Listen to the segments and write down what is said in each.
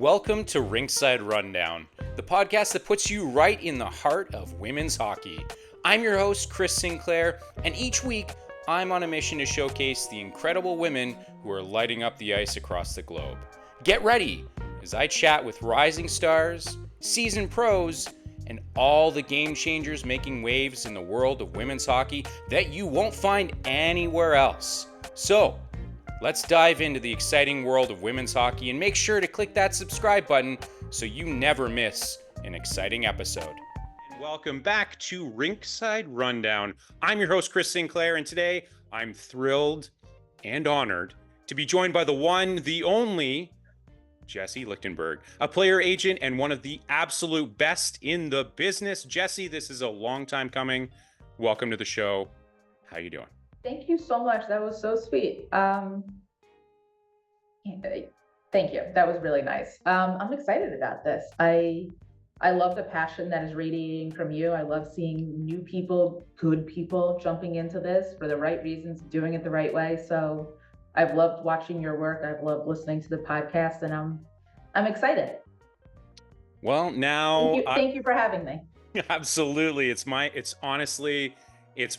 Welcome to Rinkside Rundown, the podcast that puts you right in the heart of women's hockey. I'm your host, Chris Sinclair, and each week I'm on a mission to showcase the incredible women who are lighting up the ice across the globe. Get ready as I chat with rising stars, seasoned pros, and all the game changers making waves in the world of women's hockey that you won't find anywhere else. So, let's dive into the exciting world of women's hockey and make sure to click that subscribe button so you never miss an exciting episode. Welcome back to Rinkside Rundown. I'm your host, Chris Sinclair, and today I'm thrilled and honored to be joined by the one, the only, Jessie Lichtenberg, a player agent and one of the absolute best in the business. Jessie, this is a long time coming. Welcome to the show. How you doing? Thank you so much. That was so sweet. Thank you. That was really nice. I'm excited about this. I love the passion that is radiating from you. I love seeing new people, good people jumping into this for the right reasons, doing it the right way. So I've loved watching your work. I've loved listening to the podcast, and I'm excited. Well, now thank you for having me. Absolutely. It's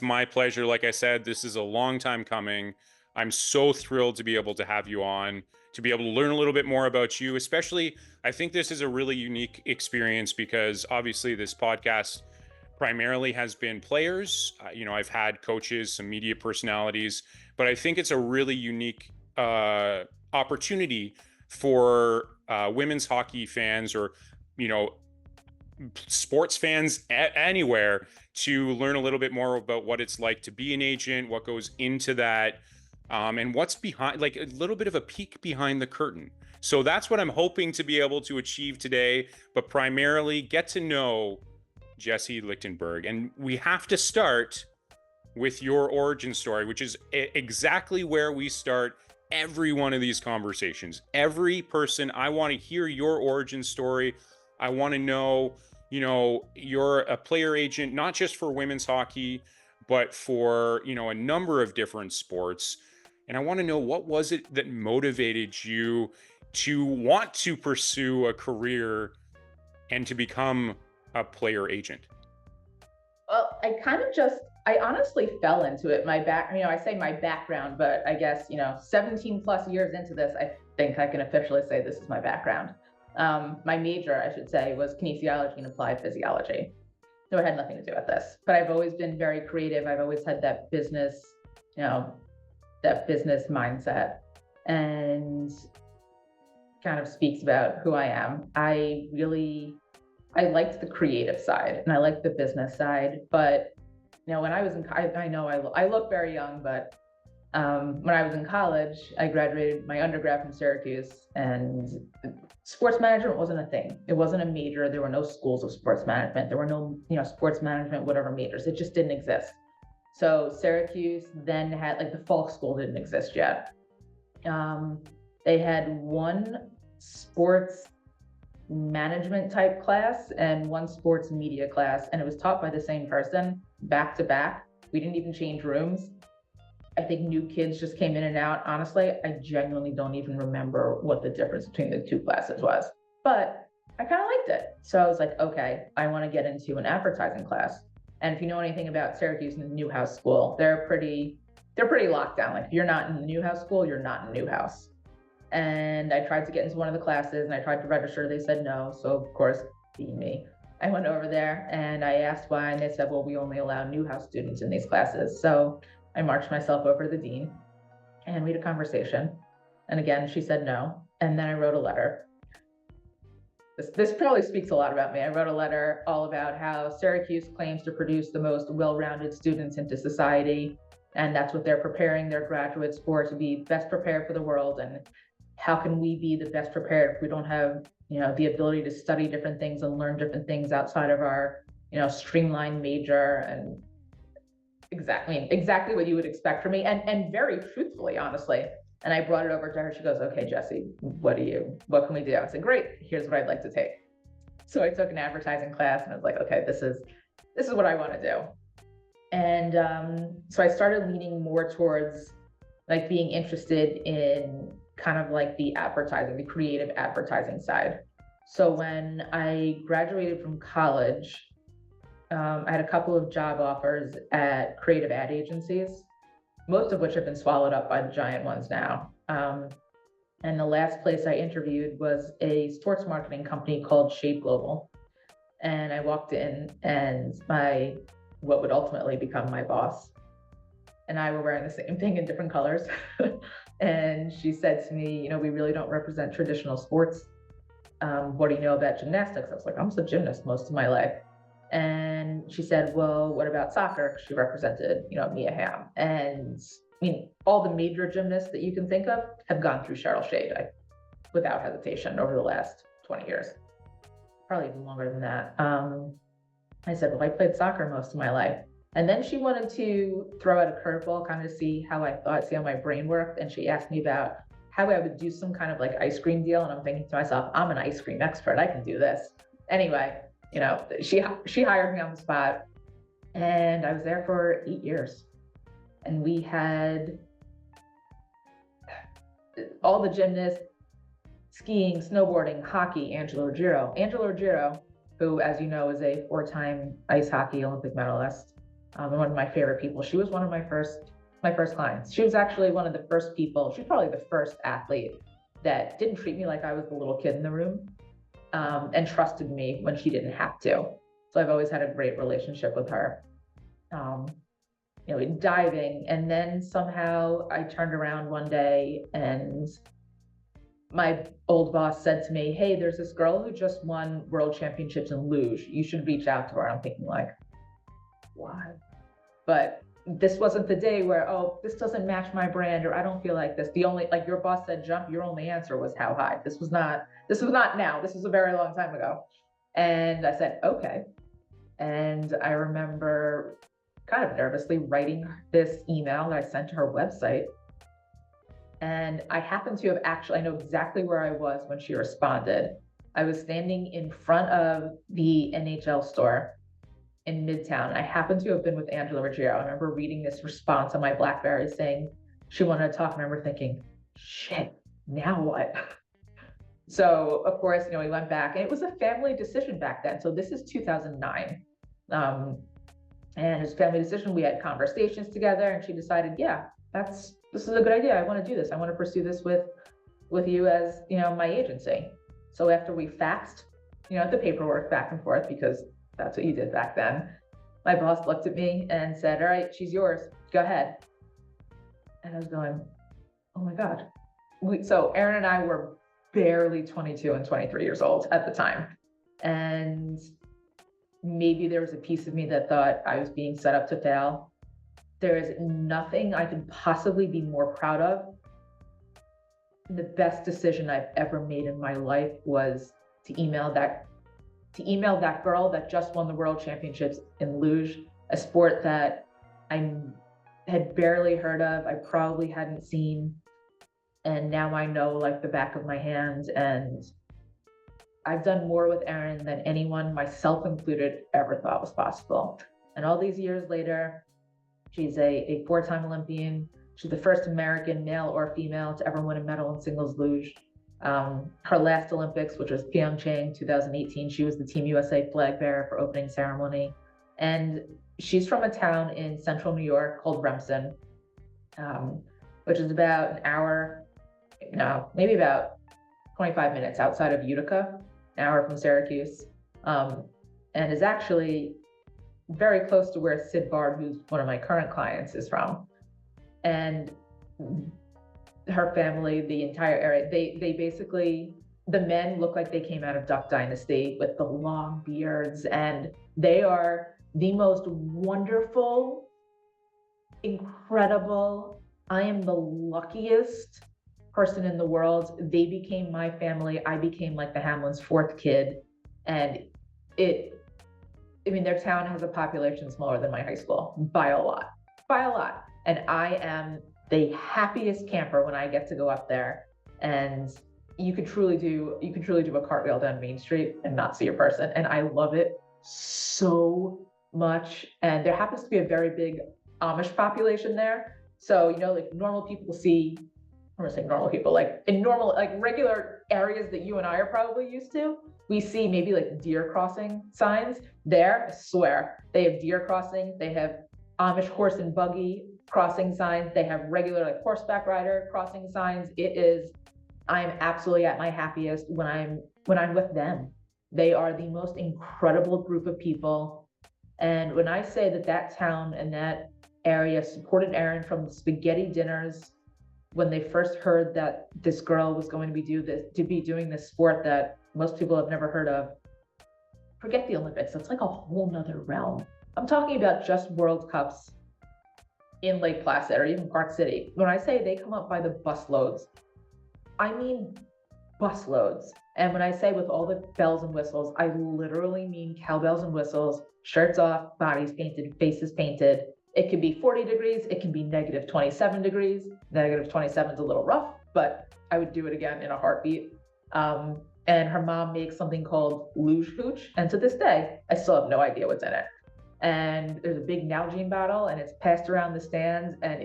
my pleasure. Like I said, this is a long time coming. I'm so thrilled to be able to have you on, to be able to learn a little bit more about you. Especially, I think this is a really unique experience because obviously this podcast primarily has been players. I've had coaches, some media personalities, but I think it's a really unique opportunity for women's hockey fans or, sports fans anywhere to learn a little bit more about what it's like to be an agent, what goes into that, and what's behind, like a little bit of a peek behind the curtain. So that's what I'm hoping to be able to achieve today, but primarily get to know Jessie Lichtenberg. And we have to start with your origin story, which is exactly where we start every one of these conversations. Every person, I want to hear your origin story. I want to know, you're a player agent, not just for women's hockey, but for, a number of different sports. And I want to know, what was it that motivated you to want to pursue a career and to become a player agent? Well, I honestly fell into it. I say my background, but I guess, 17 plus years into this, I think I can officially say this is my background. My major, I should say, was kinesiology and applied physiology. So it had nothing to do with this, but I've always been very creative. I've always had that business mindset, and kind of speaks about who I am. I liked the creative side and I liked the business side, but when I was in, I look very young, but when I was in college, I graduated my undergrad from Syracuse, and sports management wasn't a thing. It wasn't a major. There were no schools of sports management. There were no, sports management, whatever majors. It just didn't exist. So Syracuse then had, the Falk School didn't exist yet. They had one sports management type class and one sports media class, and it was taught by the same person back to back. We didn't even change rooms. I think new kids just came in and out. Honestly, I genuinely don't even remember what the difference between the two classes was, but I kind of liked it. So I was like, okay, I want to get into an advertising class. And if you know anything about Syracuse and the Newhouse School, they're pretty locked down. Like, if you're not in the Newhouse School, you're not in Newhouse. And I tried to get into one of the classes and I tried to register. They said no. So of course, being me, I went over there and I asked why, and they said, well, we only allow Newhouse students in these classes. So I marched myself over to the dean and we had a conversation. And again, she said no. And then I wrote a letter. This probably speaks a lot about me. I wrote a letter all about how Syracuse claims to produce the most well-rounded students into society. And that's what they're preparing their graduates for, to be best prepared for the world. And how can we be the best prepared if we don't have, the ability to study different things and learn different things outside of our, streamlined major? And exactly what you would expect from me, and very truthfully, honestly. And I brought it over to her. She goes, okay, Jessie, what can we do? I said, great, here's what I'd like to take. So I took an advertising class and I was like, okay, this is what I want to do. And so I started leaning more towards being interested in kind of like the advertising, the creative advertising side. So when I graduated from college, I had a couple of job offers at creative ad agencies, most of which have been swallowed up by the giant ones now. And the last place I interviewed was a sports marketing company called Shape Global. And I walked in, and what would ultimately become my boss and I were wearing the same thing in different colors. And she said to me, we really don't represent traditional sports. What do you know about gymnastics? I was like, I was a gymnast most of my life. And she said, well, what about soccer? She represented, Mia Hamm. And I mean, all the major gymnasts that you can think of have gone through Cheryl Shade without hesitation over the last 20 years, probably even longer than that. I said, well, I played soccer most of my life. And then she wanted to throw out a curveball, kind of see how my brain worked. And she asked me about how I would do some kind of like ice cream deal. And I'm thinking to myself, I'm an ice cream expert. I can do this. Anyway, she hired me on the spot, and I was there for 8 years. And we had all the gymnasts, skiing, snowboarding, hockey, Angela Ruggiero, who, as you know, is a 4-time ice hockey Olympic medalist. And one of my favorite people. She was one of my first clients. She was actually one of the first people. She's probably the first athlete that didn't treat me like I was the little kid in the room, and trusted me when she didn't have to. So I've always had a great relationship with her. Diving, and then somehow I turned around one day and my old boss said to me, hey, there's this girl who just won world championships in luge. You should reach out to her. I'm thinking like, why? But this wasn't the day where, oh, this doesn't match my brand, or I don't feel like this. The only, like your boss said, jump, your only answer was how high. This was not now. This was a very long time ago. And I said, okay. And I remember kind of nervously writing this email that I sent to her website. And I happened to have I know exactly where I was when she responded. I was standing in front of the NHL store in Midtown. I happened to have been with Angela Ruggiero. I remember reading this response on my BlackBerry saying she wanted to talk. And I remember thinking, shit, now what? So of course, we went back, and it was a family decision back then. So this is 2009. And his family decision, we had conversations together, and she decided, yeah, this is a good idea. I want to do this. I want to pursue this with you as, my agency. So after we faxed, the paperwork back and forth, because that's what you did back then, my boss looked at me and said, all right, she's yours. Go ahead. And I was going, oh my God. So Aaron and I were barely 22 and 23 years old at the time. And maybe there was a piece of me that thought I was being set up to fail. There is nothing I could possibly be more proud of. The best decision I've ever made in my life was to email that girl that just won the world championships in luge, a sport that I had barely heard of, I probably hadn't seen, and now I know like the back of my hand. And I've done more with Erin than anyone, myself included, ever thought was possible. And all these years later, she's a 4-time Olympian. She's the first American, male or female, to ever win a medal in singles luge. Her last Olympics, which was Pyeongchang 2018, she was the Team USA flag bearer for opening ceremony. And she's from a town in central New York called Remsen, which is about an hour, maybe about 25 minutes outside of Utica, an hour from Syracuse, and is actually very close to where Sid Bard, who's one of my current clients, is from. And her family, the entire area, they basically, the men look like they came out of Duck Dynasty with the long beards, and they are the most wonderful, incredible, I am the luckiest person in the world. They became my family. I became like the Hamlin's 4th kid. And their town has a population smaller than my high school by a lot. And I am the happiest camper when I get to go up there. And you could truly do a cartwheel down Main Street and not see a person. And I love it so much. And there happens to be a very big Amish population there. So, like normal people see I'm gonna say normal people, like in normal, like regular areas that you and I are probably used to, we see maybe like deer crossing signs there. I swear they have deer crossing, they have Amish horse and buggy crossing signs, they have regular like horseback rider crossing signs. I'm absolutely at my happiest when I'm with them. They are the most incredible group of people. And when I say that that town and that area supported Erin from the spaghetti dinners when they first heard that this girl was going to be doing this sport that most people have never heard of. Forget the Olympics, it's like a whole nother realm. I'm talking about just World Cups in Lake Placid or even Park City. When I say they come up by the busloads, I mean busloads. And when I say with all the bells and whistles, I literally mean cowbells and whistles, shirts off, bodies painted, faces painted. It can be 40 degrees, it can be negative 27 degrees. Negative 27 is a little rough, but I would do it again in a heartbeat. And her mom makes something called luge hooch. And to this day, I still have no idea what's in it. And there's a big Nalgene bottle and it's passed around the stands, and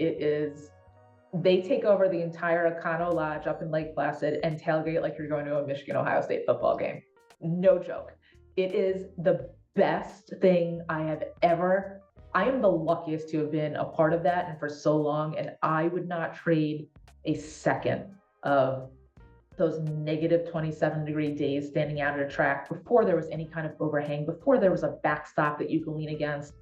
they take over the entire Econo Lodge up in Lake Placid and tailgate like you're going to a Michigan-Ohio State football game. No joke. It is the best thing I am the luckiest to have been a part of that and for so long, and I would not trade a second of those negative 27-degree days standing out at a track before there was any kind of overhang, before there was a backstop that you could lean against.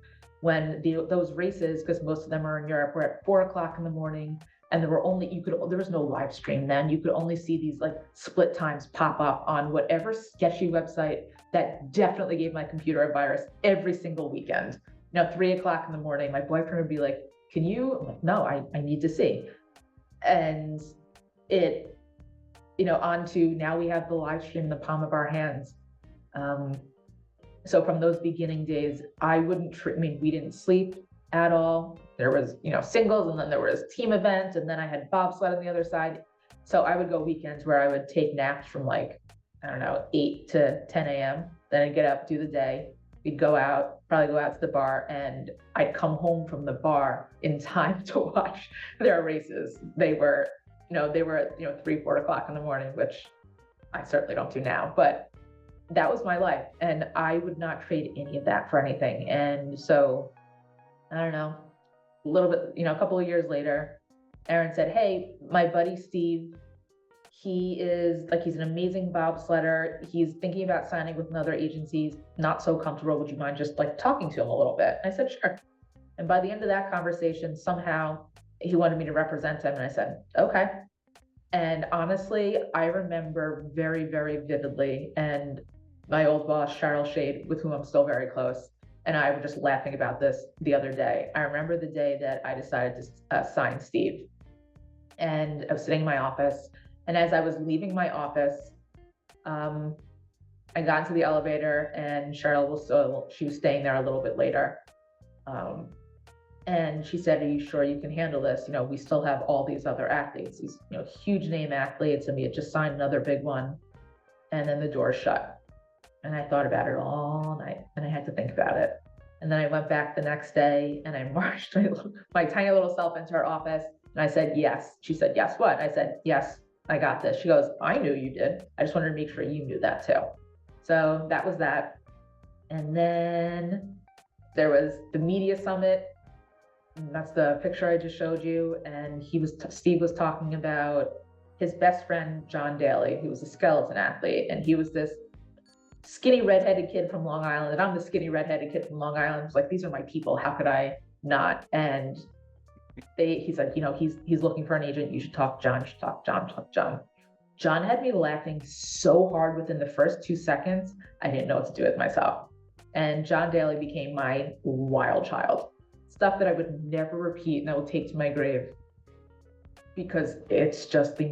When those races, because most of them are in Europe, were at 4 o'clock in the morning, and there was no live stream then. You could only see these like split times pop up on whatever sketchy website that definitely gave my computer a virus every single weekend. 3 o'clock in the morning, my boyfriend would be like, "Can you?" I'm like, "No, I need to see." And on to now we have the live stream in the palm of our hands. So from those beginning days, we didn't sleep at all. There was, singles, and then there was team event, and then I had bobsled on the other side. So I would go weekends where I would take naps from 8 to 10 a.m. Then I'd get up, do the day. We'd probably go out to the bar, and I'd come home from the bar in time to watch their races. They were at 3, 4 o'clock in the morning, which I certainly don't do now, but that was my life. And I would not trade any of that for anything. And so, I don't know, a little bit, a couple of years later, Erin said, "Hey, my buddy Steve, he's an amazing bobsledder. He's thinking about signing with another agency. He's not so comfortable. Would you mind just talking to him a little bit?" And I said, "Sure." And by the end of that conversation, somehow he wanted me to represent him. And I said, "Okay." And honestly, I remember very, very vividly, and my old boss, Cheryl Shade, with whom I'm still very close, and I were just laughing about this the other day. I remember the day that I decided to sign Steve. And I was sitting in my office, and as I was leaving my office, I got into the elevator, and she was staying there a little bit later. And she said, "Are you sure you can handle this? We still have all these other athletes, these, huge name athletes, and we had just signed another big one." And then the door shut. And I thought about it all night, and I had to think about it. And then I went back the next day, and I marched my tiny little self into her office, and I said, "Yes." She said, "Yes, what?" I said, "Yes, I got this." She goes, "I knew you did. I just wanted to make sure you knew that too." So that was that. And then there was the media summit. That's the picture I just showed you. And Steve was talking about his best friend, John Daly, who was a skeleton athlete. And he was this skinny redheaded kid from Long Island. And I'm the skinny redheaded kid from Long Island. It's like, these are my people. How could I not? And he said, he's looking for an agent. You should talk to John. You should talk to John. Talk to John. John had me laughing so hard within the first 2 seconds, I didn't know what to do with myself. And John Daly became my wild child. Stuff that I would never repeat and I will take to my grave, because it's just he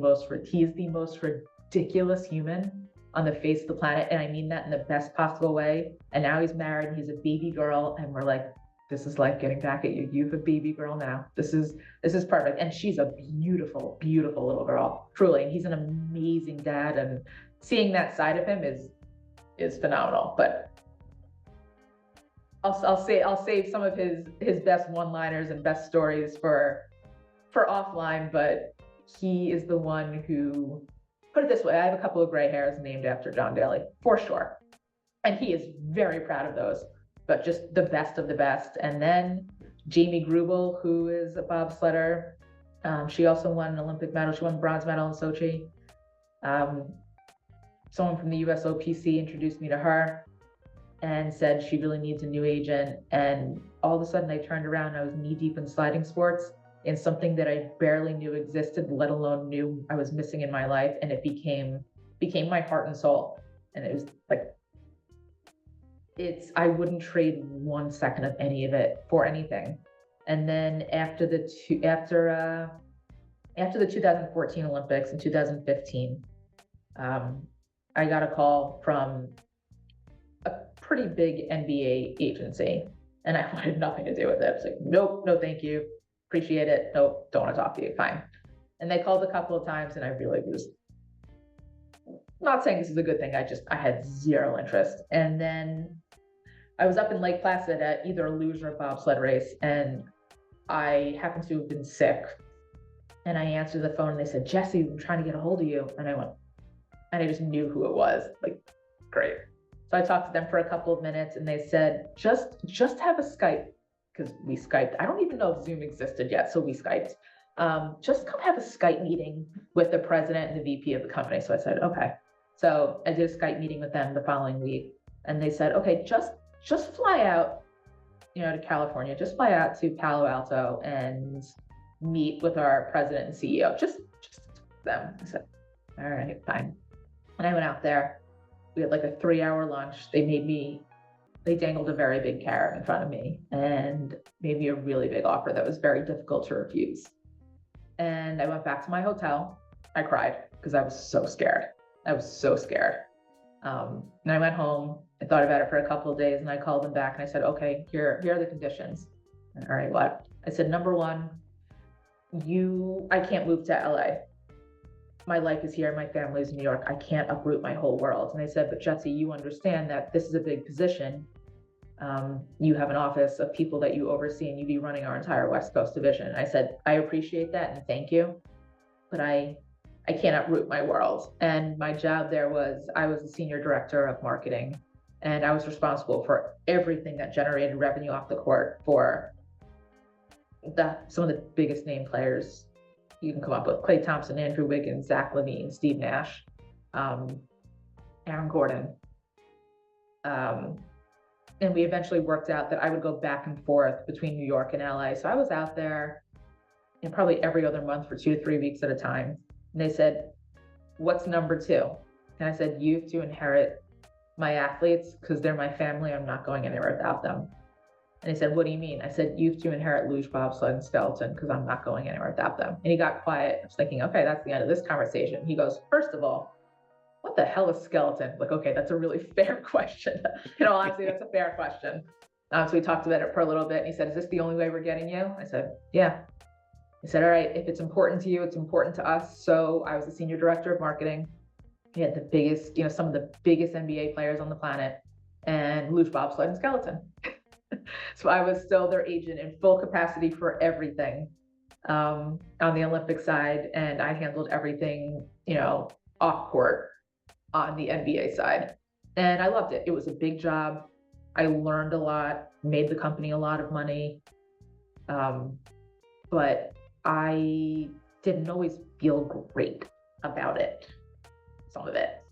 is the most ridiculous human on the face of the planet. And I mean that in the best possible way. And now he's married and he's a baby girl. And we're like, this is like getting back at you. You have a baby girl now. This is perfect. And she's a beautiful, beautiful little girl, truly. And he's an amazing dad. And seeing that side of him is phenomenal. But I'll save some of his best one-liners and best stories for offline. But he is the one who, put it this way, I have a couple of gray hairs named after John Daly, for sure. And he is very proud of those, but just the best of the best. And then Jamie Grubel, who is a bobsledder. She also won an Olympic medal. She won the bronze medal in Sochi. Someone from the USOPC introduced me to her and said she really needs a new agent. And all of a sudden I turned around and I was knee deep in sliding sports, in something that I barely knew existed, let alone knew I was missing in my life. And it became my heart and soul. And it was like, I wouldn't trade 1 second of any of it for anything. And then after the 2014 Olympics in 2015, I got a call from a pretty big NBA agency, and I wanted nothing to do with it. I was like, nope, no, thank you. Appreciate it. Nope, don't want to talk to you. Fine. And they called a couple of times, and I really was not saying this is a good thing. I had zero interest. And then I was up in Lake Placid at either a luge or a bobsled race, and I happened to have been sick. And I answered the phone, and they said, Jesse, I'm trying to get a hold of you. And I went, and I just knew who it was. Like, great. So I talked to them for a couple of minutes, and they said, just have a Skype, because we Skyped. I don't even know if Zoom existed yet, so we Skyped. Just come have a Skype meeting with the president and the VP of the company. So I said, okay. So I did a Skype meeting with them the following week, and they said, okay, just fly out, to California, just fly out to Palo Alto and meet with our president and CEO, just them. I said, all right, fine. And I went out there. We had like a 3-hour lunch. They dangled a very big carrot in front of me and made me a really big offer that was very difficult to refuse. And I went back to my hotel. I cried because I was so scared. And I went home. I thought about it for a couple of days, and I called them back and I said, okay, here are the conditions. And, all right, what? I said, number one, I can't move to LA. My life is here. My family's in New York. I can't uproot my whole world. And I said, but Jesse, you understand that this is a big position. You have an office of people that you oversee, and you be running our entire West Coast division. I said, I appreciate that and thank you, but I can't uproot my world. And my job there I was the senior director of marketing, and I was responsible for everything that generated revenue off the court for some of the biggest name players you can come up with: Klay Thompson, Andrew Wiggins, Zach LaVine, Steve Nash, Aaron Gordon. And we eventually worked out that I would go back and forth between New York and LA. So I was out there probably every other month for 2 to 3 weeks at a time. And they said, what's number 2? And I said, you have to inherit my athletes because they're my family. I'm not going anywhere without them. And he said, what do you mean? I said, you have to inherit luge, bobsled, and skeleton because I'm not going anywhere without them. And he got quiet. I was thinking, okay, that's the end of this conversation. He goes, first of all, what the hell is skeleton? Like, okay, that's a really fair question. Honestly, that's a fair question. So we talked about it for a little bit. And he said, is this the only way we're getting you? I said, yeah. He said, all right, if it's important to you, it's important to us. So I was the senior director of marketing. He had the biggest, some of the biggest NBA players on the planet, and luge, bobsled, and skeleton. So I was still their agent in full capacity for everything on the Olympic side. And I handled everything, off court on the NBA side. And I loved it. It was a big job. I learned a lot, made the company a lot of money. But I didn't always feel great about it, some of it.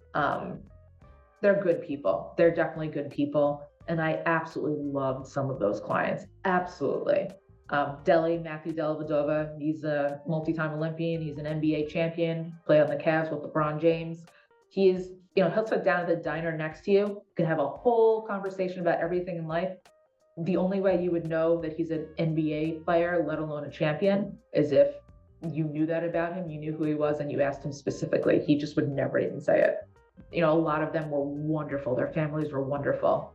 They're good people. They're definitely good people. And I absolutely loved some of those clients. Absolutely. Matthew Dellavedova, he's a multi-time Olympian. He's an NBA champion, played on the Cavs with LeBron James. He'll sit down at the diner next to you, can have a whole conversation about everything in life. The only way you would know that he's an NBA player, let alone a champion, is if you knew that about him, you knew who he was, and you asked him specifically. He just would never even say it. A lot of them were wonderful. Their families were wonderful.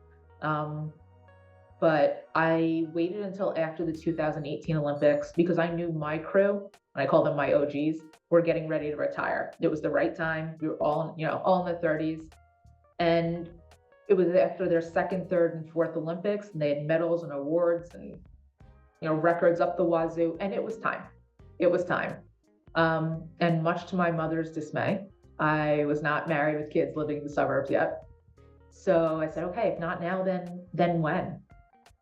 But I waited until after the 2018 Olympics because I knew my crew, and I call them my OGs, were getting ready to retire. It was the right time. We were all in their 30s. And it was after their second, third, and fourth Olympics, and they had medals and awards and, records up the wazoo. And it was time. And much to my mother's dismay, I was not married with kids living in the suburbs yet. So I said, okay, if not now, then when?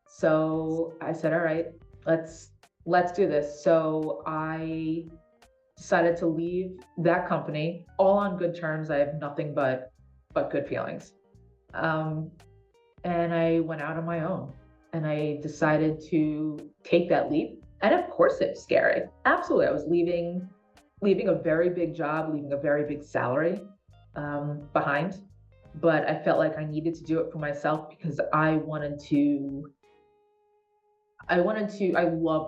So I said, all right, let's let's do this. So I decided to leave that company, all on good terms. I have nothing but good feelings. Um, and I went out on my own, and I decided to take that leap. And of course, it's scary. Absolutely, I was leaving a very big job, leaving a very big salary behind. But I felt like I needed to do it for myself because I loved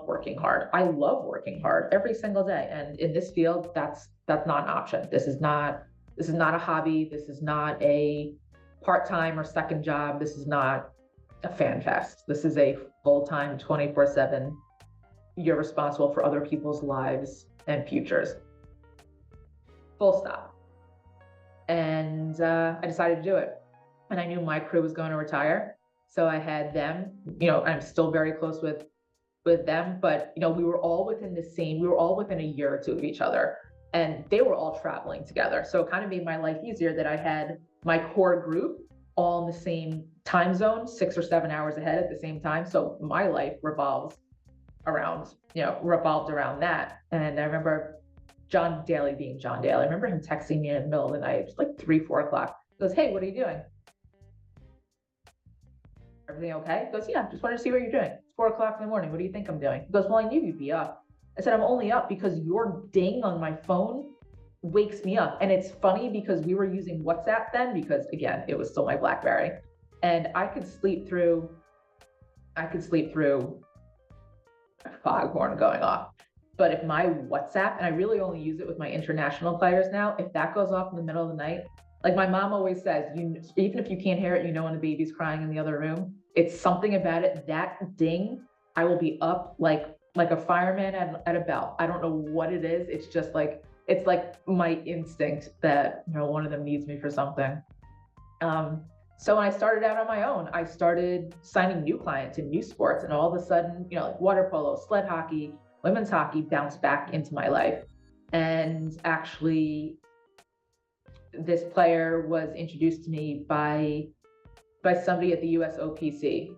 working hard. I love working hard every single day. And in this field, that's not an option. This is not a hobby. This is not a part-time or second job. This is not a fan fest. This is a full-time 24/7. You're responsible for other people's lives and futures. Full stop. And I decided to do it. And I knew my crew was going to retire. So I had them, I'm still very close with them, but we were all within a year or two of each other, and they were all traveling together. So it kind of made my life easier that I had my core group all in the same time zone, 6 or 7 hours ahead at the same time. So my life revolved around that. And I remember John Daly being John Daly. I remember him texting me in the middle of the night, it was like 3, 4 o'clock. He goes, "Hey, what are you doing? Everything okay?" He goes, "Yeah, just wanted to see what you're doing. It's 4 o'clock in the morning. What do you think I'm doing?" He goes, "Well, I knew you'd be up." I said, "I'm only up because your ding on my phone wakes me up." And it's funny because we were using WhatsApp then, because again, it was still my BlackBerry. And I could sleep through a foghorn going off. But if my WhatsApp, and I really only use it with my international players now, if that goes off in the middle of the night, like my mom always says, even if you can't hear it, when the baby's crying in the other room, it's something about it. That ding, I will be up like a fireman at a bell. I don't know what it is. It's just like, it's like my instinct that, one of them needs me for something. So when I started out on my own, I started signing new clients in new sports, and all of a sudden, like water polo, sled hockey, women's hockey bounced back into my life. And actually, this player was introduced to me by somebody at the USOPC.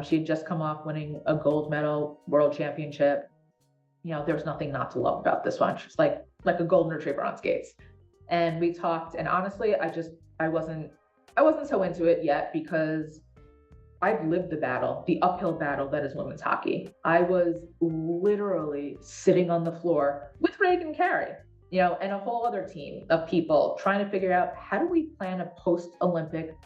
She had just come off winning a gold medal world championship. There was nothing not to love about this one. She's like a golden retriever on skates. And we talked, and honestly, I wasn't so into it yet because I've lived the uphill battle that is women's hockey. I was literally sitting on the floor with Reagan Carey, and a whole other team of people trying to figure out, how do we plan a post-Olympic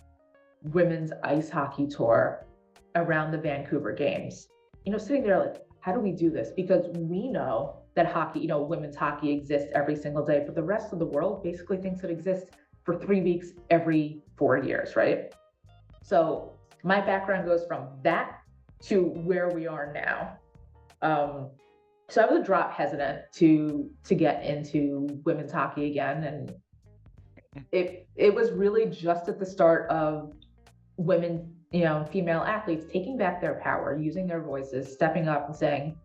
women's ice hockey tour around the Vancouver Games? Sitting there like, how do we do this? Because we know that hockey, women's hockey exists every single day, but the rest of the world basically thinks it exists for 3 weeks every 4 years, right? So my background goes from that to where we are now. So I was a drop hesitant to get into women's hockey again. And it was really just at the start of women, female athletes taking back their power, using their voices, stepping up and saying,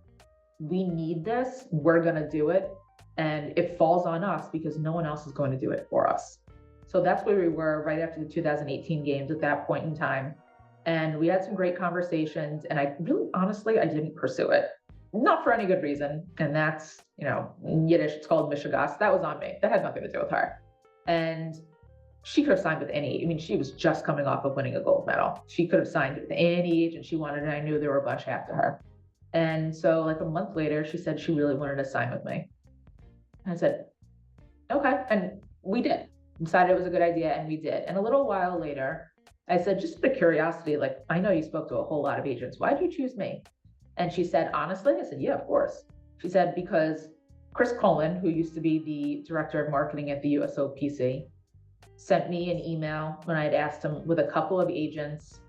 we need this, we're going to do it. And it falls on us because no one else is going to do it for us. So that's where we were right after the 2018 games at that point in time. And we had some great conversations, and I really, honestly, I didn't pursue it. Not for any good reason. And that's, in Yiddish, it's called mishigas. That was on me. That had nothing to do with her. And she could have signed with she was just coming off of winning a gold medal. She could have signed with any agent she wanted, and I knew there were a bunch after her. And so like a month later, she said she really wanted to sign with me. And I said, okay. And we did. Decided it was a good idea, and we did. And a little while later, I said, just out of curiosity, like, I know you spoke to a whole lot of agents. Why did you choose me? And she said, honestly, I said, yeah, of course. She said, because Chris Coleman, who used to be the director of marketing at the USOPC, sent me an email when I had asked him with a couple of agents,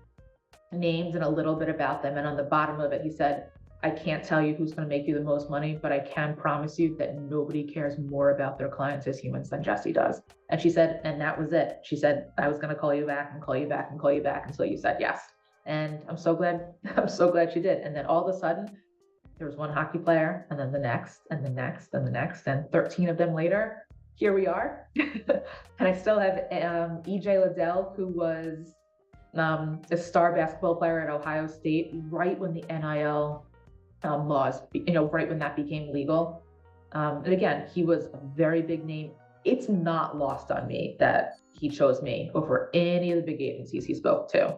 names and a little bit about them. And on the bottom of it, he said, I can't tell you who's going to make you the most money, but I can promise you that nobody cares more about their clients as humans than Jesse does. And she said, and that was it. She said, I was going to call you back and call you back and call you back until you said yes. And I'm so glad she did. And then all of a sudden, there was one hockey player, and then the next, and the next, and the next, and 13 of them later, here we are. And I still have EJ Liddell, who was a star basketball player at Ohio State, right when the NIL laws, right when that became legal. And again, he was a very big name. It's not lost on me that he chose me over any of the big agencies he spoke to.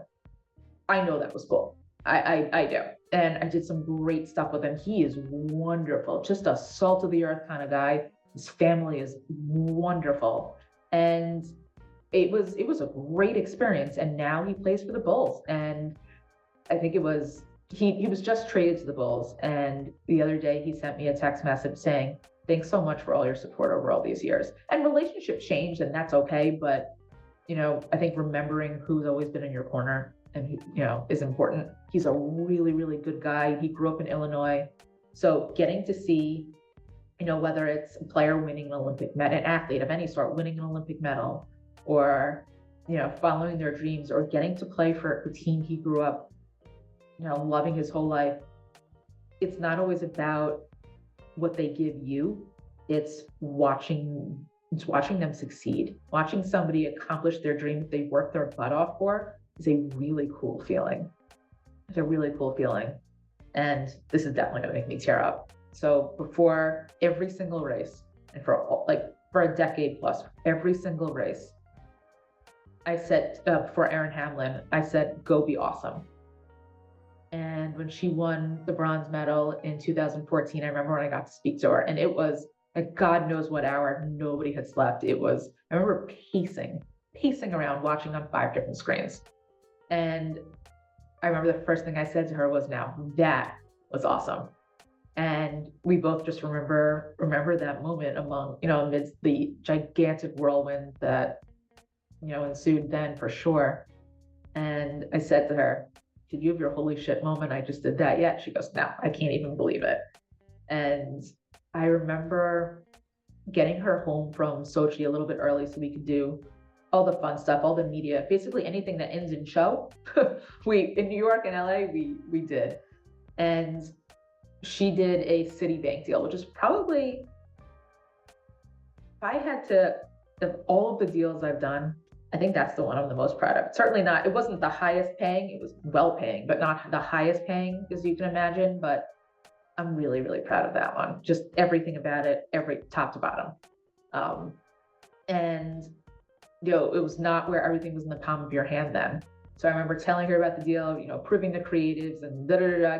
I know that was cool. I do. And I did some great stuff with him. He is wonderful, just a salt of the earth kind of guy. His family is wonderful. And it was a great experience. And now he plays for the Bulls. And I think he was just traded to the Bulls. And the other day he sent me a text message saying, thanks so much for all your support over all these years. And relationships change, and that's okay. But, I think remembering who's always been in your corner and who, is important. He's a really, really good guy. He grew up in Illinois. So getting to see, whether it's a player winning an Olympic medal, an athlete of any sort winning an Olympic medal, or, following their dreams, or getting to play for the team he grew up, loving his whole life. It's not always about what they give you. It's watching them succeed. Watching somebody accomplish their dream that they worked their butt off for is a really cool feeling. It's a really cool feeling. And this is definitely gonna make me tear up. So before every single race, and for a decade plus, every single race, I said, for Erin Hamlin, I said, go be awesome. And when she won the bronze medal in 2014, I remember when I got to speak to her, and it was like God knows what hour, nobody had slept. I remember pacing around, watching on 5 different screens. And I remember the first thing I said to her was, now that was awesome. And we both just remember that moment amidst the gigantic whirlwind that, ensued then, for sure. And I said to her, did you have your holy shit moment? I just did that yet? She goes, no, I can't even believe it. And I remember getting her home from Sochi a little bit early so we could do all the fun stuff, all the media, basically anything that ends in show. In New York and LA, we did. And she did a Citibank deal, which is probably, if I had to, of all of the deals I've done, I think that's the one I'm the most proud of. Certainly not, it wasn't the highest paying, it was well paying, but not the highest paying as you can imagine, but I'm really, really proud of that one. Just everything about it, every top to bottom. And, it was not where everything was in the palm of your hand then. So I remember telling her about the deal, proving the creatives and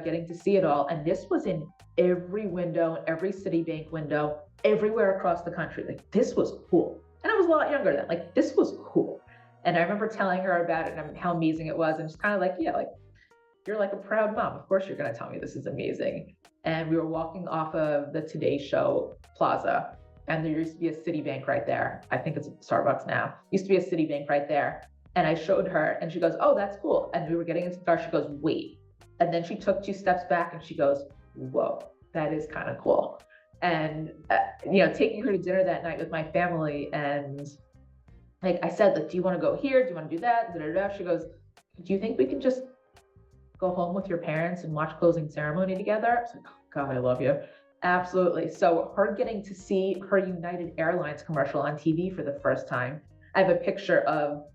getting to see it all. And this was in every window, every Citibank window, everywhere across the country. Like, this was cool. And I was a lot younger then. Like, this was cool. And I remember telling her about it and how amazing it was. And she's kind of like, yeah, like, you're like a proud mom. Of course you're going to tell me this is amazing. And we were walking off of the Today Show Plaza. And there used to be a Citibank right there. I think it's Starbucks now. Used to be a Citibank right there. And I showed her and she goes, oh, that's cool. And we were getting into the car. She goes, wait. And then she took 2 steps back and she goes, whoa, that is kind of cool. And, taking her to dinner that night with my family. And like I said, like, do you want to go here? Do you want to do that? She goes, do you think we can just go home with your parents and watch closing ceremony together? I was like, oh, God, I love you. Absolutely. So her getting to see her United Airlines commercial on TV for the first time. I have a picture of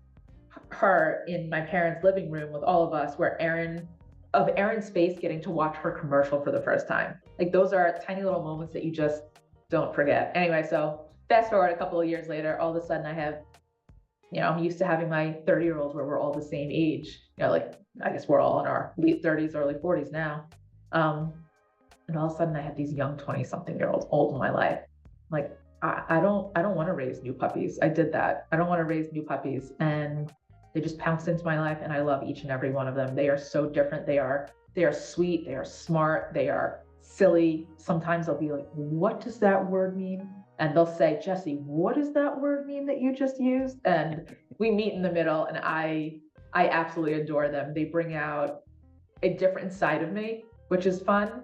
her in my parents' living room with all of us, where Erin's face getting to watch her commercial for the first time. Like, those are tiny little moments that you just don't forget. Anyway, so fast forward a couple of years later, all of a sudden I have, I'm used to having my 30-year-olds where we're all the same age. Like, I guess we're all in our late 30s, early 40s now. And all of a sudden I have these young 20-something-year-olds old in my life. Like, I don't want to raise new puppies. I did that. I don't want to raise new puppies. And they just pounced into my life, and I love each and every one of them. They are so different. They are sweet. They are smart. They are silly. Sometimes I'll be like, what does that word mean? And they'll say, Jesse, what does that word mean that you just used? And we meet in the middle, and I absolutely adore them. They bring out a different side of me, which is fun.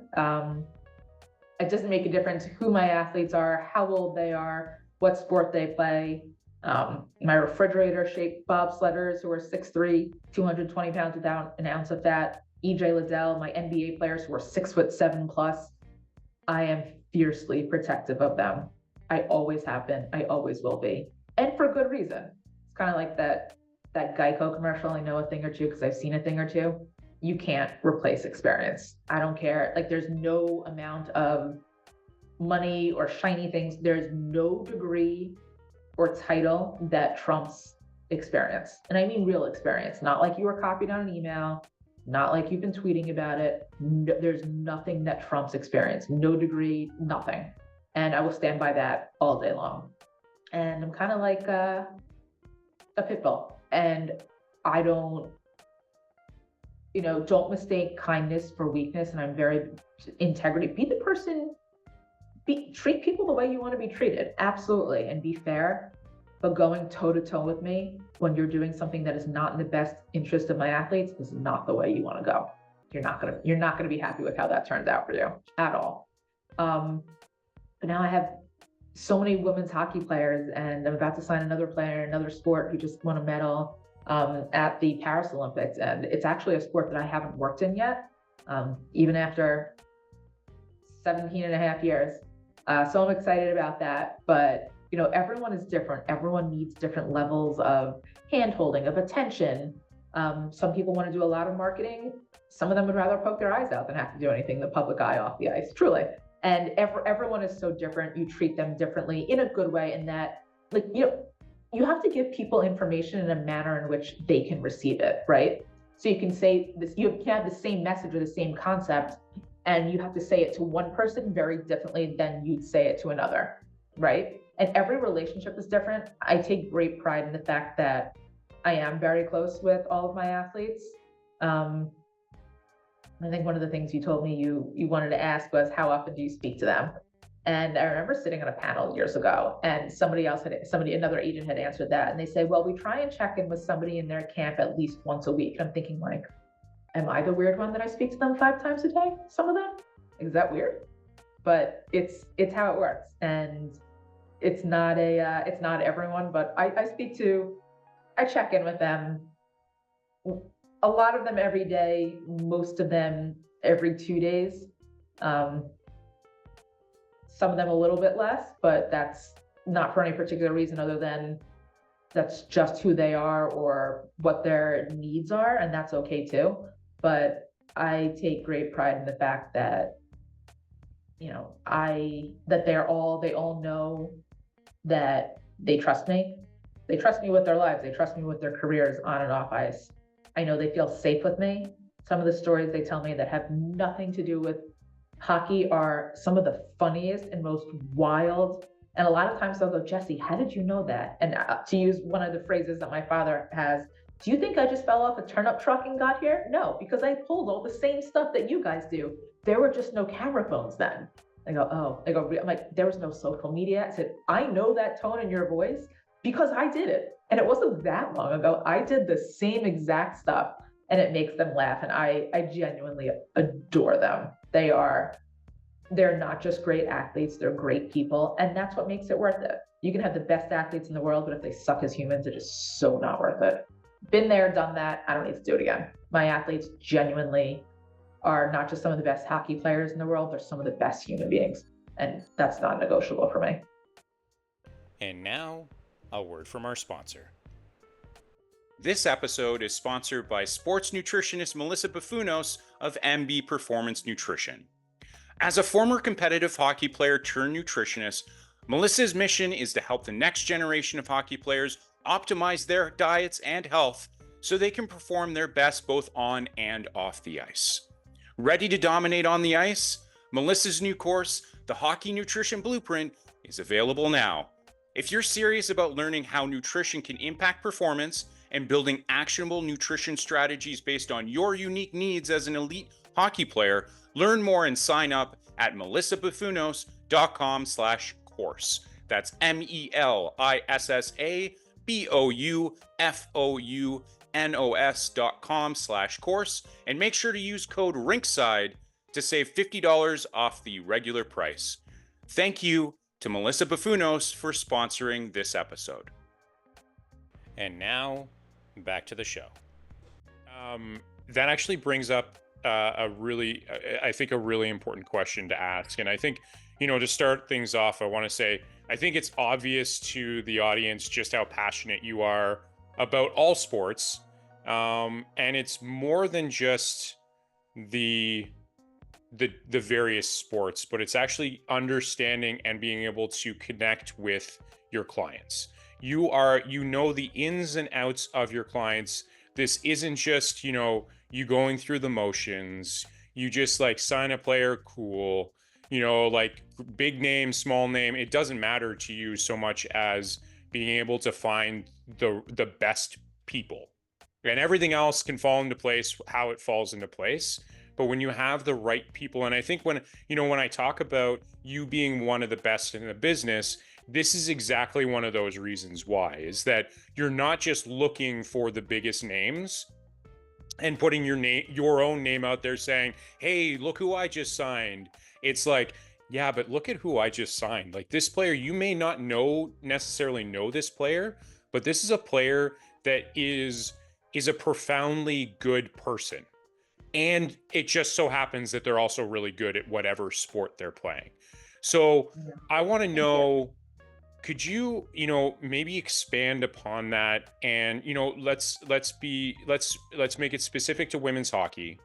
It doesn't make a difference who my athletes are, how old they are, what sport they play. My refrigerator-shaped bobsledders who are 6'3", 220 pounds without an ounce of fat. EJ Liddell, my NBA players who are 6'7" plus. I am fiercely protective of them. I always have been. I always will be. And for good reason. It's kind of like that Geico commercial. I know a thing or two because I've seen a thing or two. You can't replace experience. I don't care. Like there's no amount of money or shiny things. There's no degree or title that trumps experience. And I mean real experience, not like you were copied on an email, not like you've been tweeting about it. No, there's nothing that trumps experience, no degree, nothing. And I will stand by that all day long. And I'm kind of like a pit bull. And I don't, don't mistake kindness for weakness. And I'm very integrity. Be the person, treat people the way you want to be treated. Absolutely. And be fair. But going toe to toe with me when you're doing something that is not in the best interest of my athletes is not the way you want to go. You're not gonna be happy with how that turns out for you at all. But now I have so many women's hockey players, and I'm about to sign another player in another sport who just won a medal at the Paris Olympics. And it's actually a sport that I haven't worked in yet, even after 17 and a half years. So I'm excited about that. But everyone is different. Everyone needs different levels of hand-holding, of attention. Some people want to do a lot of marketing. Some of them would rather poke their eyes out than have to do anything the public eye off the ice, truly. And everyone is so different. You treat them differently in a good way, in that, you have to give people information in a manner in which they can receive it, right? So you can say this, you can have the same message or the same concept, and you have to say it to one person very differently than you'd say it to another, right? And every relationship is different. I take great pride in the fact that I am very close with all of my athletes. I think one of the things you told me you wanted to ask was, how often do you speak to them? And I remember sitting on a panel years ago, and another agent had answered that, and they say, well, we try and check in with somebody in their camp at least once a week. And I'm thinking, like, am I the weird one that I speak to them 5 times a day? Some of them? Is that weird? But it's how it works, and it's not everyone, but I check in with them. A lot of them every day, most of them every 2 days. Some of them a little bit less, but that's not for any particular reason other than that's just who they are or what their needs are, and that's okay too. But I take great pride in the fact that, they all know that they trust me. They trust me with their lives. They trust me with their careers on and off ice. I know they feel safe with me. Some of the stories they tell me that have nothing to do with hockey are some of the funniest and most wild. And a lot of times they'll go, Jesse, how did you know that? And to use one of the phrases that my father has, do you think I just fell off a turnip truck and got here? No, because I pulled all the same stuff that you guys do. There were just no camera phones then. I go, oh, I'm like, there was no social media. I said, I know that tone in your voice because I did it. And it wasn't that long ago. I did the same exact stuff, and it makes them laugh. And I genuinely adore them. They're not just great athletes, they're great people. And that's what makes it worth it. You can have the best athletes in the world, but if they suck as humans, it is so not worth it. Been there, done that. I don't need to do it again. My athletes genuinely are not just some of the best hockey players in the world, they're some of the best human beings. And that's not negotiable for me. And now, a word from our sponsor. This episode is sponsored by sports nutritionist Melissa Buffunos of MB Performance Nutrition. As a former competitive hockey player turned nutritionist, Melissa's mission is to help the next generation of hockey players optimize their diets and health so they can perform their best both on and off the ice. Ready to dominate on the ice? Melissa's new course, The Hockey Nutrition Blueprint, is available now. If you're serious about learning how nutrition can impact performance and building actionable nutrition strategies based on your unique needs as an elite hockey player, learn more and sign up at melissabuffunos.com/course. That's melissabuffunos.com/course, and make sure to use code Rinkside to save $50 off the regular price. Thank you to Melissa Buffunos for sponsoring this episode. And now, back to the show. That actually brings up I think a really important question to ask. And I think, to start things off, I want to say, I think it's obvious to the audience just how passionate you are about all sports. And it's more than just the the various sports, but it's actually understanding and being able to connect with your clients. You know the ins and outs of your clients. This isn't just, you going through the motions. You just like sign a player, cool. Like big name, small name, it doesn't matter to you so much as being able to find the best people. And everything else can fall into place how it falls into place. But when you have the right people, and I think when I talk about you being one of the best in the business, this is exactly one of those reasons why, is that you're not just looking for the biggest names and putting your own name out there saying, hey, look who I just signed. It's like, yeah, but look at who I just signed. Like this player, you may not necessarily know this player, but this is a player that is a profoundly good person. And it just so happens that they're also really good at whatever sport they're playing. So Yeah. I want to Thank you. know, could you, maybe expand upon that? And, let's make it specific to women's hockey.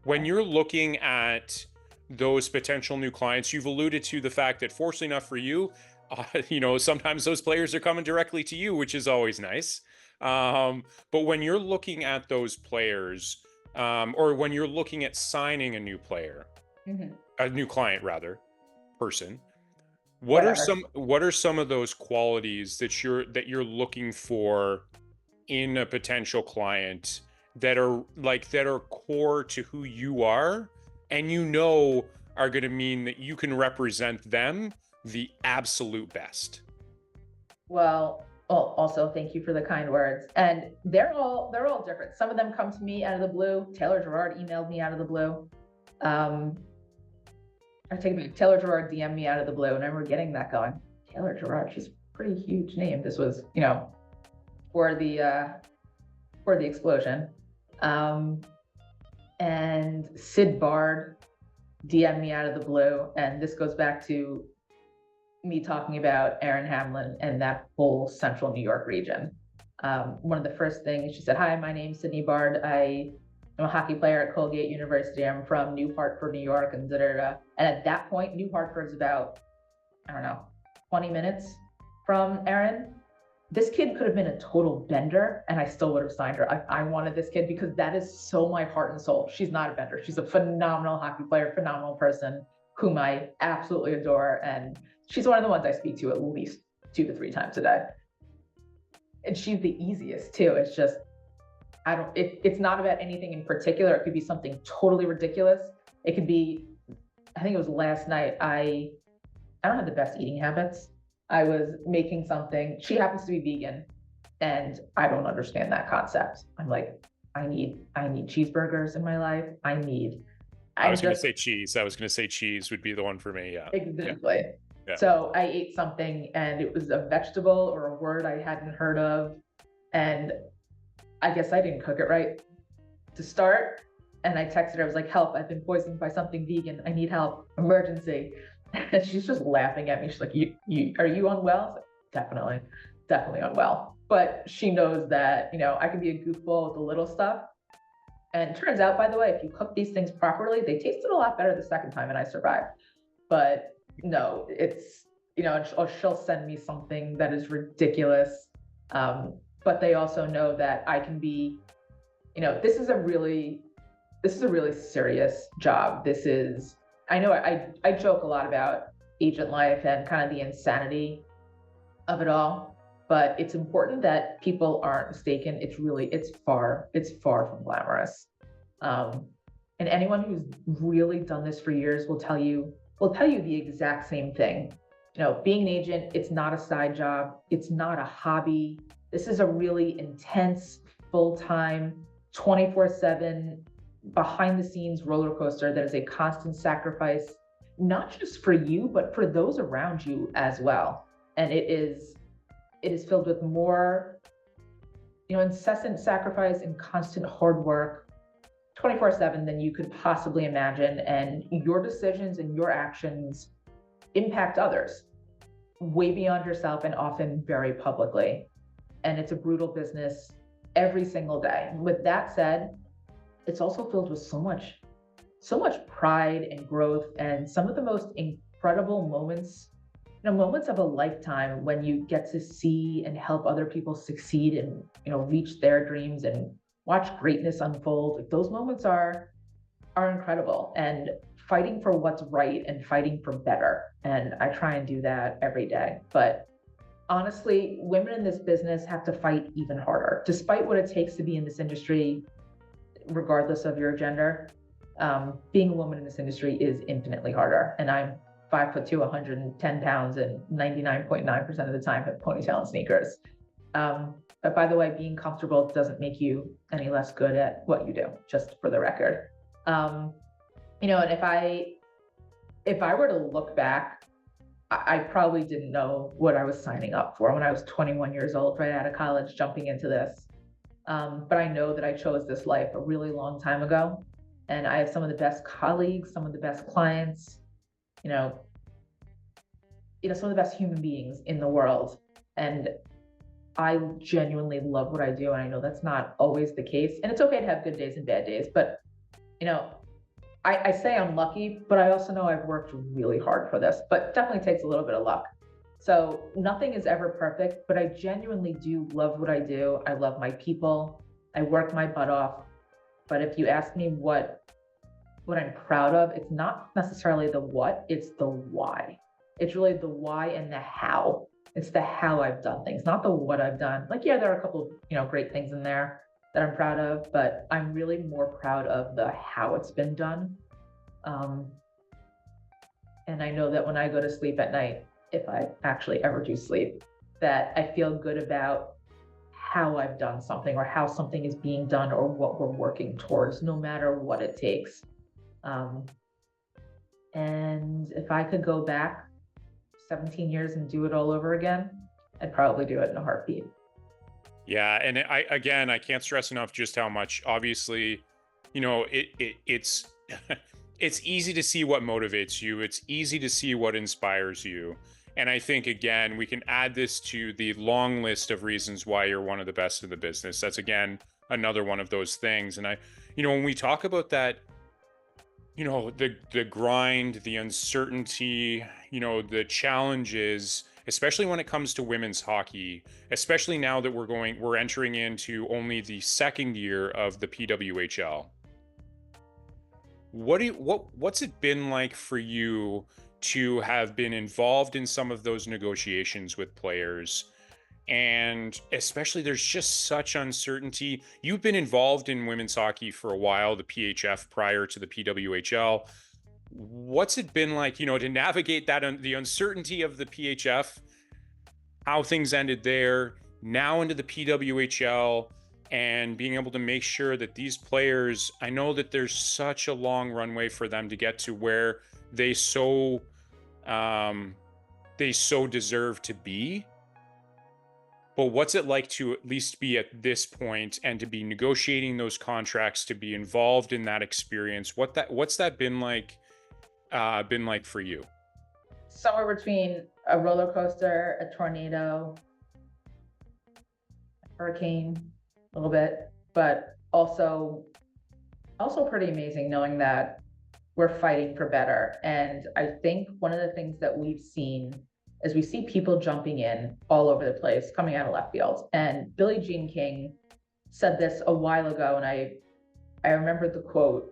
When Okay. you're looking at those potential new clients, you've alluded to the fact that, fortunately enough for you, sometimes those players are coming directly to you, which is always nice. But when you're looking at those players, or when you're looking at signing a new player, Mhm. a new client rather, person, Whatever. what are some of those qualities that you're looking for in a potential client that are core to who you are, and are going to mean that you can represent them the absolute best? Well, also thank you for the kind words. And they're all different. Some of them come to me out of the blue. Taylor Gerard emailed me out of the blue. Um, I take it back. Taylor Gerard DM'd me out of the blue, and I remember getting that going. Taylor Gerard, she's a pretty huge name. This was, for the explosion. Um, and Sid Bard DM'd me out of the blue, and this goes back to me talking about Erin Hamlin and that whole central New York region. One of the first things she said, hi, my name's Sydney Bard. I am a hockey player at Colgate University. I'm from New Hartford, New York, and da da da. And at that point, New Hartford's about, I don't know, 20 minutes from Erin. This kid could have been a total bender, and I still would have signed her. I wanted this kid because that is so my heart and soul. She's not a bender. She's a phenomenal hockey player, phenomenal person whom I absolutely adore. And she's one of the ones I speak to at least 2 to 3 times a day. And she's the easiest too. It's just, it's not about anything in particular. It could be something totally ridiculous. It could be, I think it was last night. I don't have the best eating habits. I was making something. She happens to be vegan, and I don't understand that concept. I'm like, I need cheeseburgers in my life. I I was going to just say cheese. I was going to say cheese would be the one for me. Yeah. Yeah. exactly. Yeah. So I ate something, and it was a vegetable or a word I hadn't heard of, and I guess I didn't cook it right to start. And I texted her. I was like, "Help! I've been poisoned by something vegan. I need help. Emergency!" And she's just laughing at me. She's like, "You are you unwell?" I was like, "Definitely, definitely unwell." But she knows that I can be a goofball with the little stuff. And it turns out, by the way, if you cook these things properly, they tasted a lot better the second time, and I survived. But no, it's she'll send me something that is ridiculous. But they also know that I can be, this is a really serious job. This is, I know I joke a lot about agent life and kind of the insanity of it all, but it's important that people aren't mistaken. It's far from glamorous. Um, and anyone who's really done this for years will tell you the exact same thing. Being an agent, it's not a side job. It's not a hobby. This is a really intense, full-time, 24/7, behind the scenes roller coaster that is a constant sacrifice, not just for you, but for those around you as well. And it is filled with more, incessant sacrifice and constant hard work 24/7 than you could possibly imagine. And your decisions and your actions impact others way beyond yourself and often very publicly. And it's a brutal business every single day. With that said, it's also filled with so much pride and growth and some of the most incredible moments, moments of a lifetime when you get to see and help other people succeed and, reach their dreams and watch greatness unfold. Like, those moments are incredible, and fighting for what's right and fighting for better. And I try and do that every day. But honestly, women in this business have to fight even harder, despite what it takes to be in this industry, regardless of your gender. Being a woman in this industry is infinitely harder. And I'm 5'2", 110 pounds, and 99.9% of the time have ponytail and sneakers. But by the way, being comfortable doesn't make you any less good at what you do, just for the record. And if I were to look back, I probably didn't know what I was signing up for when I was 21 years old, right out of college, jumping into this. But I know that I chose this life a really long time ago. And I have some of the best colleagues, some of the best clients, some of the best human beings in the world. And I genuinely love what I do. And I know that's not always the case. And it's okay to have good days and bad days. But, I say I'm lucky, but I also know I've worked really hard for this, but definitely takes a little bit of luck. So nothing is ever perfect, but I genuinely do love what I do. I love my people. I work my butt off. But if you ask me what I'm proud of, it's not necessarily the what, it's the why. It's really the why and the how. It's the how I've done things, not the what I've done. Like, yeah, there are a couple of, great things in there that I'm proud of, but I'm really more proud of the how it's been done. And I know that when I go to sleep at night, if I actually ever do sleep, that I feel good about how I've done something or how something is being done or what we're working towards, no matter what it takes. And if I could go back 17 years and do it all over again, I'd probably do it in a heartbeat. Yeah, and I can't stress enough just how much, obviously, it's it's easy to see what motivates you. It's easy to see what inspires you. And I think, again, we can add this to the long list of reasons why you're one of the best in the business. That's, again, another one of those things. And when we talk about that, the grind, the uncertainty, the challenges, especially when it comes to women's hockey, especially now that we're entering into only the second year of the PWHL. What's it been like for you to have been involved in some of those negotiations with players? And especially, there's just such uncertainty. You've been involved in women's hockey for a while, the PHF prior to the PWHL. What's it been like, to navigate that, the uncertainty of the PHF, how things ended there, now into the PWHL, and being able to make sure that these players, I know that there's such a long runway for them to get to where they so deserve to be. But what's it like to at least be at this point and to be negotiating those contracts, to be involved in that experience? What's that been like for you? Somewhere between a roller coaster, a tornado, a hurricane, a little bit, but also pretty amazing knowing that we're fighting for better. And I think one of the things that we've seen is we see people jumping in all over the place, coming out of left field. And Billie Jean King said this a while ago, and I remember the quote,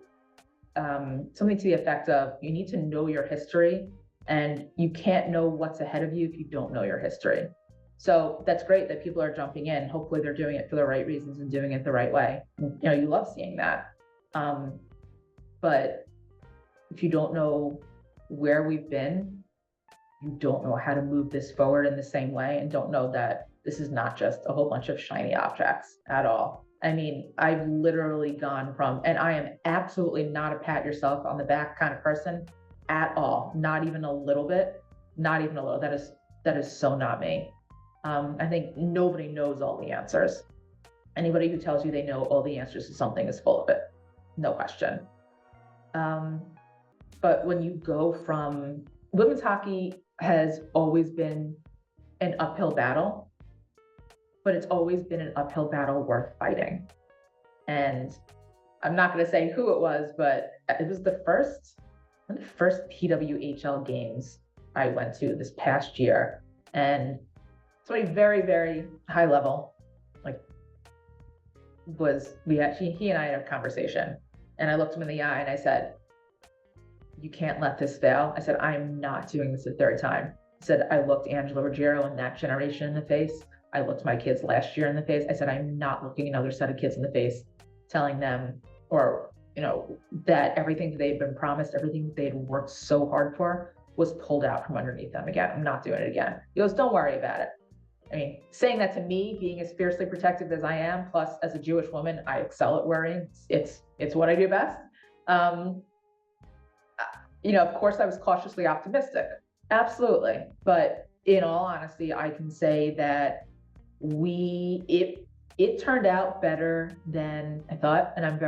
something to the effect of, you need to know your history, and you can't know what's ahead of you if you don't know your history. So that's great that people are jumping in. Hopefully they're doing it for the right reasons and doing it the right way. You love seeing that. But if you don't know where we've been, you don't know how to move this forward in the same way, and don't know that this is not just a whole bunch of shiny objects at all. I mean, I've literally gone from, and I am absolutely not a pat yourself on the back kind of person at all. Not even a little bit, not even a little. That is so not me. I think nobody knows all the answers. Anybody who tells you they know all the answers to something is full of it. no question. Um, but when you go from women's hockey has always been an uphill battle, but it's always been an uphill battle worth fighting. And I'm not going to say who it was, but it was one of the first PWHL games I went to this past year. And somebody very, very high level, like he and I had a conversation, and I looked him in the eye and I said, "You can't let this fail." I said, "I'm not doing this a third time." I said, "I looked Angela Ruggiero and that generation in the face. I looked my kids last year in the face. I said, I'm not looking another set of kids in the face, telling them, or, that everything that they've been promised, everything that they had worked so hard for was pulled out from underneath them again. I'm not doing it again." He goes, "Don't worry about it." I mean, saying that to me, being as fiercely protective as I am, plus as a Jewish woman, I excel at worrying. It's what I do best. Of course, I was cautiously optimistic, absolutely. But in all honesty, I can say that it turned out better than I thought, and I'm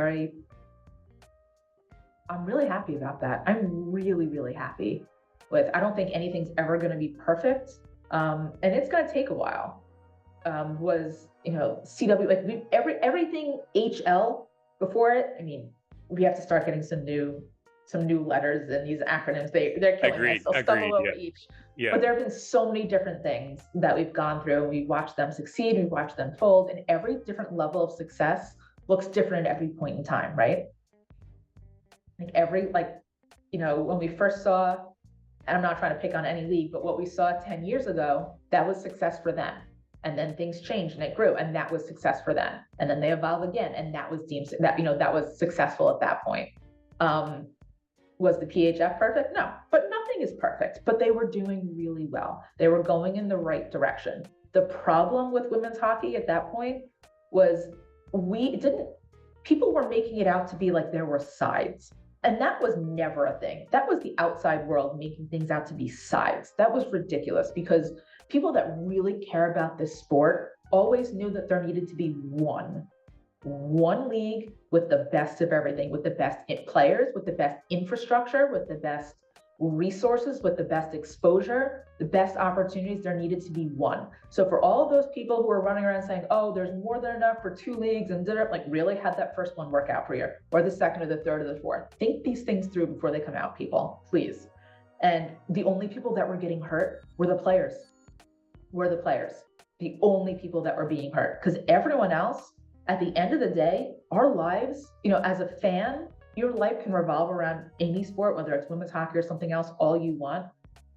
really happy about that. I'm really, really happy with. I don't think anything's ever going to be perfect, and it's going to take a while. CW, like everything HL before it. I mean, we have to start getting some new letters and these acronyms. They're killing Agreed, us. They'll stumble over each. Yeah. But there have been so many different things that we've gone through. We've watched them succeed, we've watched them fold, and every different level of success looks different at every point in time, right? When we first saw, and I'm not trying to pick on any league, but what we saw 10 years ago, that was success for them. And then things changed and it grew, and that was success for them. And then they evolved again, and that was deemed that was successful at that point. Was the PHF perfect? No, but nothing is perfect, but they were doing really well. They were going in the right direction. The problem with women's hockey at that point was people were making it out to be like there were sides. And that was never a thing. That was the outside world making things out to be sides. That was ridiculous, because people that really care about this sport always knew that there needed to be one league with the best of everything, with the best players, with the best infrastructure, with the best resources, with the best exposure, the best opportunities. There needed to be one. So for all of those people who are running around saying, "Oh, there's more than enough for two leagues," and really had that first one work out for you, or the second or the third or the fourth. Think these things through before they come out, people, please. And the only people that were getting hurt were the players. The only people that were being hurt, because everyone else, at the end of the day, our lives, as a fan, your life can revolve around any sport, whether it's women's hockey or something else, all you want.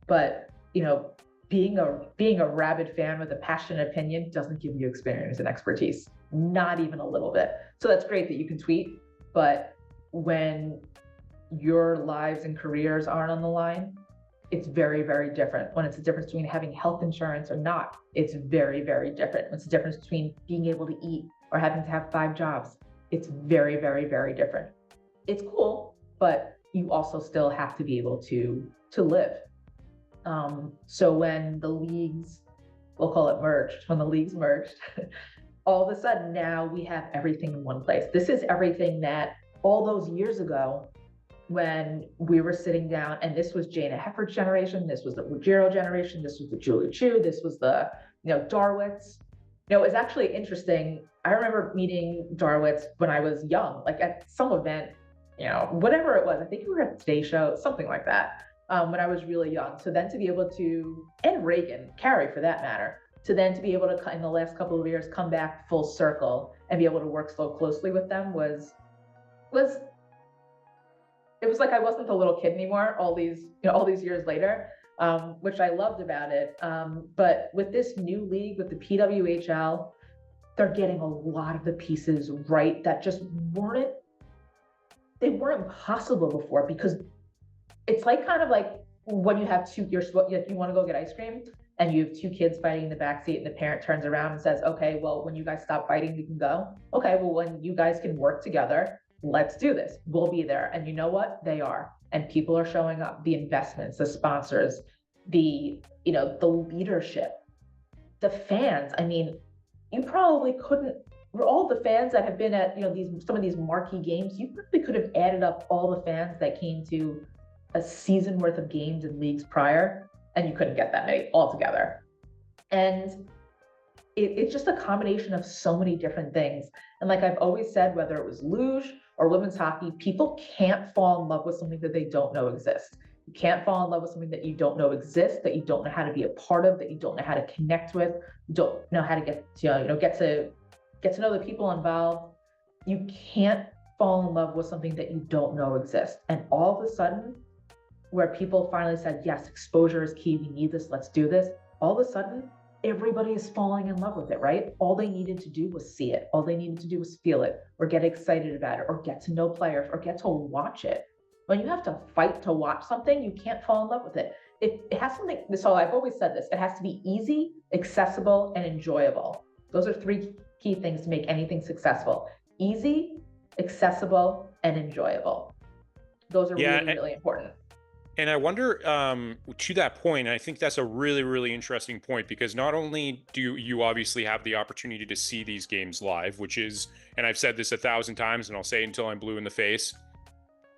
But, being a rabid fan with a passionate opinion doesn't give you experience and expertise, not even a little bit. So that's great that you can tweet, but when your lives and careers aren't on the line, it's very, very different. When it's the difference between having health insurance or not, it's very, very different. It's the difference between being able to eat or having to have 5 jobs. It's very, very, very different. It's cool, but you also still have to be able to live. So when the leagues, we'll call it merged, when the leagues merged, all of a sudden now we have everything in one place. This is everything that all those years ago, when we were sitting down, and this was Jana Hefford's generation, this was the Ruggiero generation, this was the Julie Chu, this was the, Darwitz. It was actually interesting. I remember meeting Darwitz when I was young, like at some event, whatever it was. I think we were at the Today Show, something like that, when I was really young. So then to be able to, and Reagan, Carrie for that matter, to then to be able to, in the last couple of years, come back full circle and be able to work so closely with them was it was like I wasn't a little kid anymore all these years later, which I loved about it. But with this new league, with the PWHL, they're getting a lot of the pieces right that just weren't possible before, because it's kind of like when you have you want to go get ice cream and you have 2 kids fighting in the backseat, and the parent turns around and says, "Okay, well, when you guys stop fighting, we can go." Okay, well, when you guys can work together, let's do this. We'll be there. And you know what? They are. And people are showing up. The investments, the sponsors, the leadership, the fans. I mean, you probably couldn't, all the fans that have been at, some of these marquee games, you probably could have added up all the fans that came to a season worth of games in leagues prior, and you couldn't get that many altogether. And it's just a combination of so many different things. And like I've always said, whether it was luge or women's hockey, people can't fall in love with something that they don't know exists. You can't fall in love with something that you don't know exists, that you don't know how to be a part of, that you don't know how to connect with, you don't know how to get to know the people involved. You can't fall in love with something that you don't know exists. And all of a sudden, where people finally said, yes, exposure is key, we need this, let's do this, all of a sudden, everybody is falling in love with it, right? All they needed to do was see it. All they needed to do was feel it, or get excited about it, or get to know players, or get to watch it. When you have to fight to watch something, you can't fall in love with it. It has something, so I've always said this, it has to be easy, accessible, and enjoyable. Those are three key things to make anything successful. Easy, accessible, and enjoyable. Those are really important. And I wonder, to that point, I think that's a really, really interesting point, because not only do you obviously have the opportunity to see these games live, which is, and I've said this 1,000 times and I'll say it until I'm blue in the face,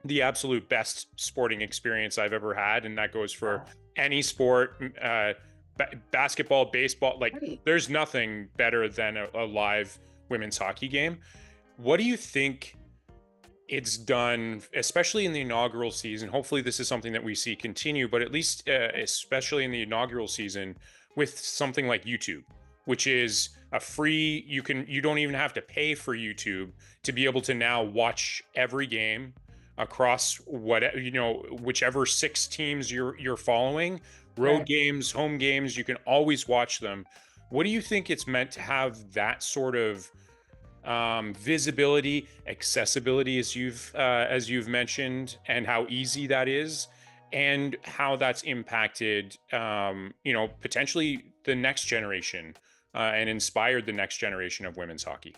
the absolute best sporting experience I've ever had. And that goes for any sport, basketball, baseball, there's nothing better than a live women's hockey game. What do you think it's done, especially in the inaugural season? Hopefully this is something that we see continue, but at least especially in the inaugural season, with something like YouTube, which is a free, you don't even have to pay for YouTube to be able to now watch every game across whichever 6 teams you're following, road games, home games, you can always watch them. What do you think it's meant to have that sort of visibility, accessibility, as you've mentioned, and how easy that is, and how that's impacted potentially the next generation and inspired the next generation of women's hockey?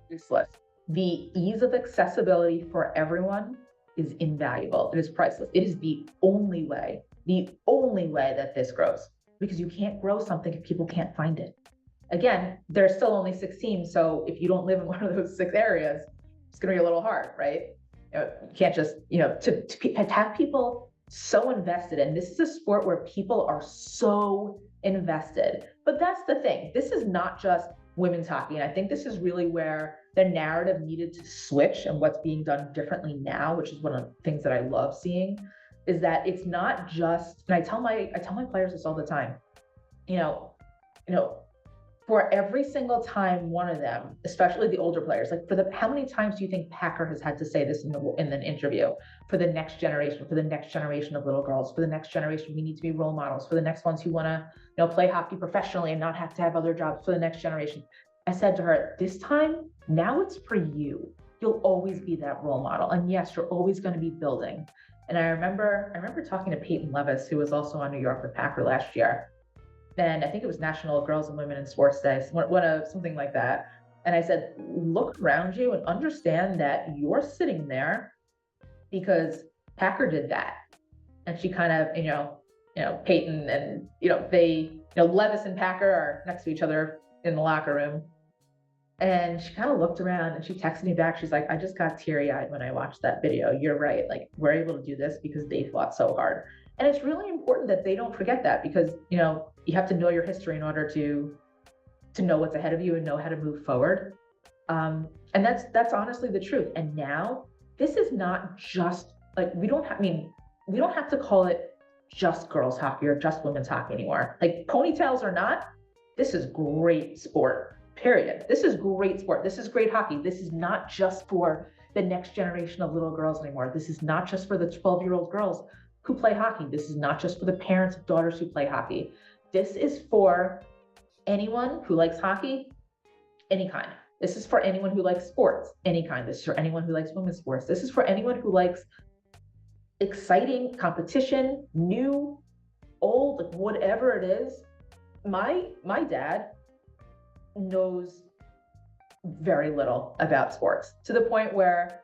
Useless. The ease of accessibility for everyone is invaluable. It is priceless. It is the only way that this grows, because you can't grow something if people can't find it. Again, there's still only 6 teams, so if you don't live in one of those 6 areas, it's going to be a little hard, right? You can't just, to have people so invested, and this is a sport where people are so invested. But that's the thing. This is not just women's hockey, and I think this is really where the narrative needed to switch, and what's being done differently now, which is one of the things that I love seeing, is that it's not just, and I tell my players this all the time, for every single time one of them, especially the older players, how many times do you think Packer has had to say this in an interview? For the next generation of little girls, for the next generation, we need to be role models. For the next ones who want to, play hockey professionally and not have to have other jobs. For the next generation, I said to her, this time, now it's for you. You'll always be that role model, and yes, you're always going to be building. And I remember talking to Peyton Levis, who was also on New York with Packer last year. And I think it was National Girls and Women in Sports Day, something like that. And I said, look around you and understand that you're sitting there because Packer did that. And she kind of, Peyton and, Levis and Packer are next to each other in the locker room. And she kind of looked around and she texted me back. She's like, I just got teary-eyed when I watched that video. You're right. We're able to do this because they fought so hard. And it's really important that they don't forget that, because, you have to know your history in order to know what's ahead of you and know how to move forward. And that's honestly the truth. And now this is not just we don't have to call it just girls hockey or just women's hockey anymore. Ponytails or not, this is great sport, period. This is great sport. This is great hockey. This is not just for the next generation of little girls anymore. This is not just for the 12-year-old girls who play hockey. This is not just for the parents of daughters who play hockey. This is for anyone who likes hockey, any kind. This is for anyone who likes sports, any kind. This is for anyone who likes women's sports. This is for anyone who likes exciting competition, new, old, whatever it is. My dad knows very little about sports, to the point where,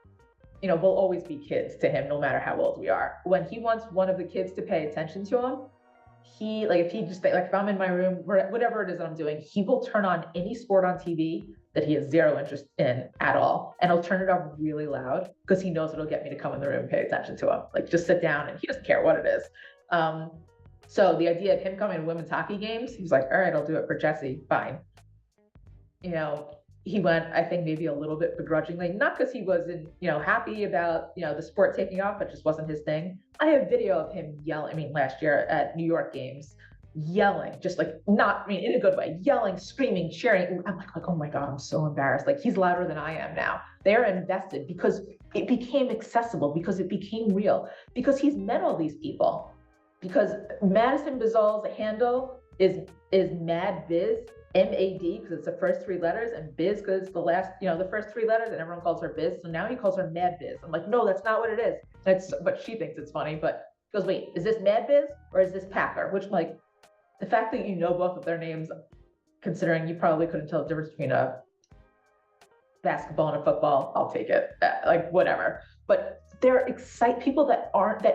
we'll always be kids to him, no matter how old we are. When he wants one of the kids to pay attention to him, if I'm in my room, whatever it is that I'm doing, he will turn on any sport on TV that he has zero interest in at all. And he'll turn it up really loud because he knows it'll get me to come in the room and pay attention to him. Like, just sit down, and he doesn't care what it is. So the idea of him coming to women's hockey games, he was like, all right, I'll do it for Jesse. Fine. He went, I think, maybe a little bit begrudgingly, not because he wasn't, happy about, the sport taking off, but just wasn't his thing. I have video of him yelling, last year at New York games, yelling, just like, not, in a good way, yelling, screaming, cheering. I'm like, oh my God, I'm so embarrassed. Like, he's louder than I am now. They're invested because it became accessible, because it became real, because he's met all these people. Because Madison Bizal's handle is Mad Biz, M-A-D, because it's the first three letters, and Biz because it's the first three letters, and everyone calls her Biz. So now he calls her Mad Biz. I'm like, no, that's not what it is. But she thinks it's funny. But he goes, wait, is this Mad Biz or is this Packer? Which, like, the fact that you know both of their names, considering you probably couldn't tell the difference between a basketball and a football, I'll take it. Like, whatever. But they're excited. People that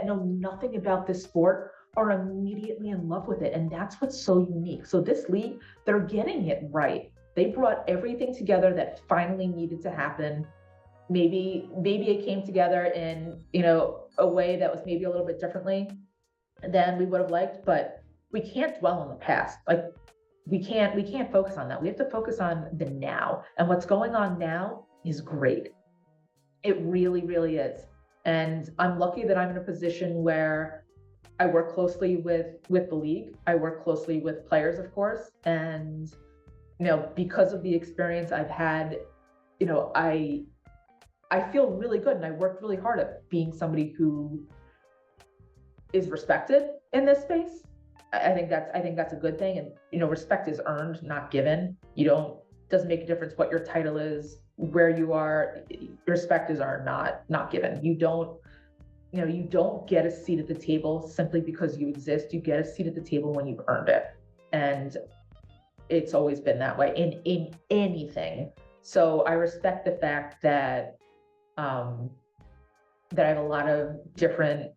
know nothing about this sport are immediately in love with it. And that's what's so unique. So this league, they're getting it right. They brought everything together that finally needed to happen. Maybe it came together in, a way that was maybe a little bit differently than we would have liked, but we can't dwell on the past. Like, we can't focus on that. We have to focus on the now. And what's going on now is great. It really, really is. And I'm lucky that I'm in a position where I work closely with the league. I work closely with players, of course. And, because of the experience I've had, I feel really good, and I worked really hard at being somebody who is respected in this space. I think that's a good thing. And, respect is earned, not given. Doesn't make a difference what your title is, where you are. Respect is earned, not given. You don't get a seat at the table simply because you exist. You get a seat at the table when you've earned it. And it's always been that way in anything. So I respect the fact that that I have a lot of different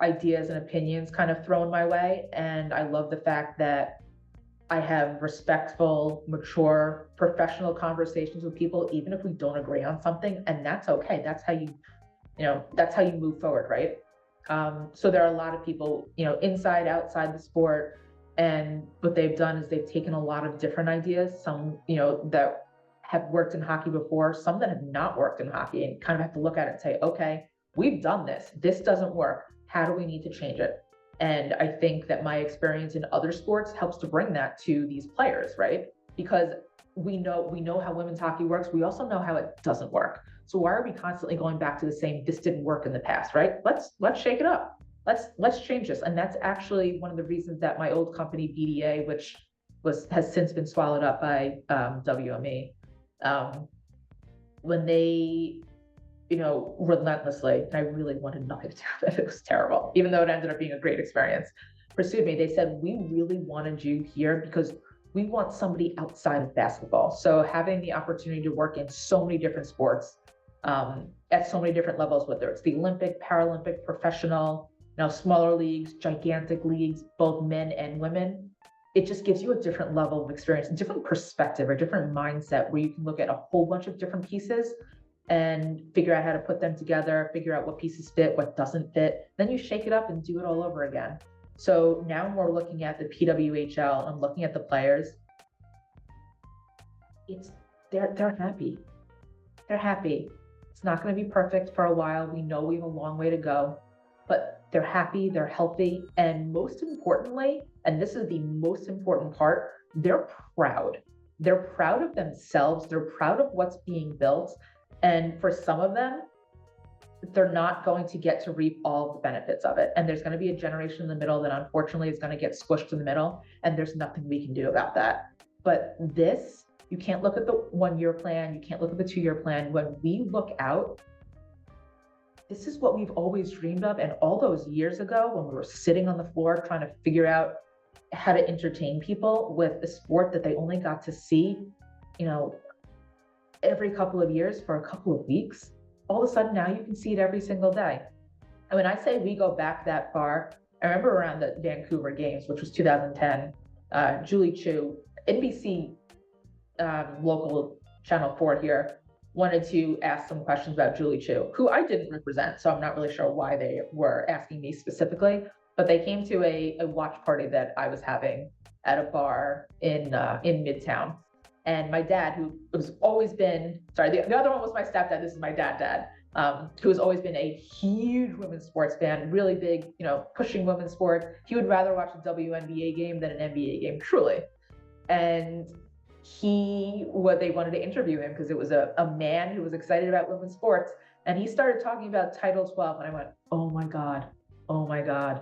ideas and opinions kind of thrown my way. And I love the fact that I have respectful, mature, professional conversations with people, even if we don't agree on something. And that's okay. That's how you move forward, right? So there are a lot of people, inside, outside the sport, and what they've done is they've taken a lot of different ideas, some, that have worked in hockey before, some that have not worked in hockey, and kind of have to look at it and say, okay, we've done this. This doesn't work. How do we need to change it? And I think that my experience in other sports helps to bring that to these players, right? Because we know how women's hockey works. We also know how it doesn't work. So why are we constantly going back to the same, this didn't work in the past, right? Let's shake it up. Let's change this. And that's actually one of the reasons that my old company, BDA, which has since been swallowed up by WME, when they, relentlessly, and I really wanted nothing to do with it. It was terrible, even though it ended up being a great experience, pursued me. They said, we really wanted you here because we want somebody outside of basketball. So having the opportunity to work in so many different sports, at so many different levels, whether it's the Olympic, Paralympic, professional, smaller leagues, gigantic leagues, both men and women, it just gives you a different level of experience, a different perspective, a different mindset where you can look at a whole bunch of different pieces and figure out how to put them together, figure out what pieces fit, what doesn't fit. Then you shake it up and do it all over again. So now when we're looking at the PWHL, I'm looking at the players. They're happy. They're happy. It's not going to be perfect for a while. We know we have a long way to go, but they're happy, they're healthy, and most importantly, and this is the most important part, they're proud. They're proud of themselves. They're proud of what's being built. And for some of them, they're not going to get to reap all the benefits of it. And there's going to be a generation in the middle that unfortunately is going to get squished in the middle. And there's nothing we can do about that. But this, you can't look at the 1-year plan. You can't look at the 2-year plan. When we look out, this is what we've always dreamed of. And all those years ago, when we were sitting on the floor trying to figure out how to entertain people with a sport that they only got to see, every couple of years for a couple of weeks, all of a sudden now you can see it every single day. And when I say we go back that far, I remember around the Vancouver games, which was 2010, Julie Chu, NBC local Channel 4 here, wanted to ask some questions about Julie Chu, who I didn't represent, so I'm not really sure why they were asking me specifically, but they came to a watch party that I was having at a bar in Midtown. And my dad, who has always been, sorry, the other one was my stepdad, this is my dad, who has always been a huge women's sports fan, really big, pushing women's sports. He would rather watch a WNBA game than an NBA game, truly. And they wanted to interview him because it was a man who was excited about women's sports. And he started talking about Title 12. And I went, oh my God, oh my God,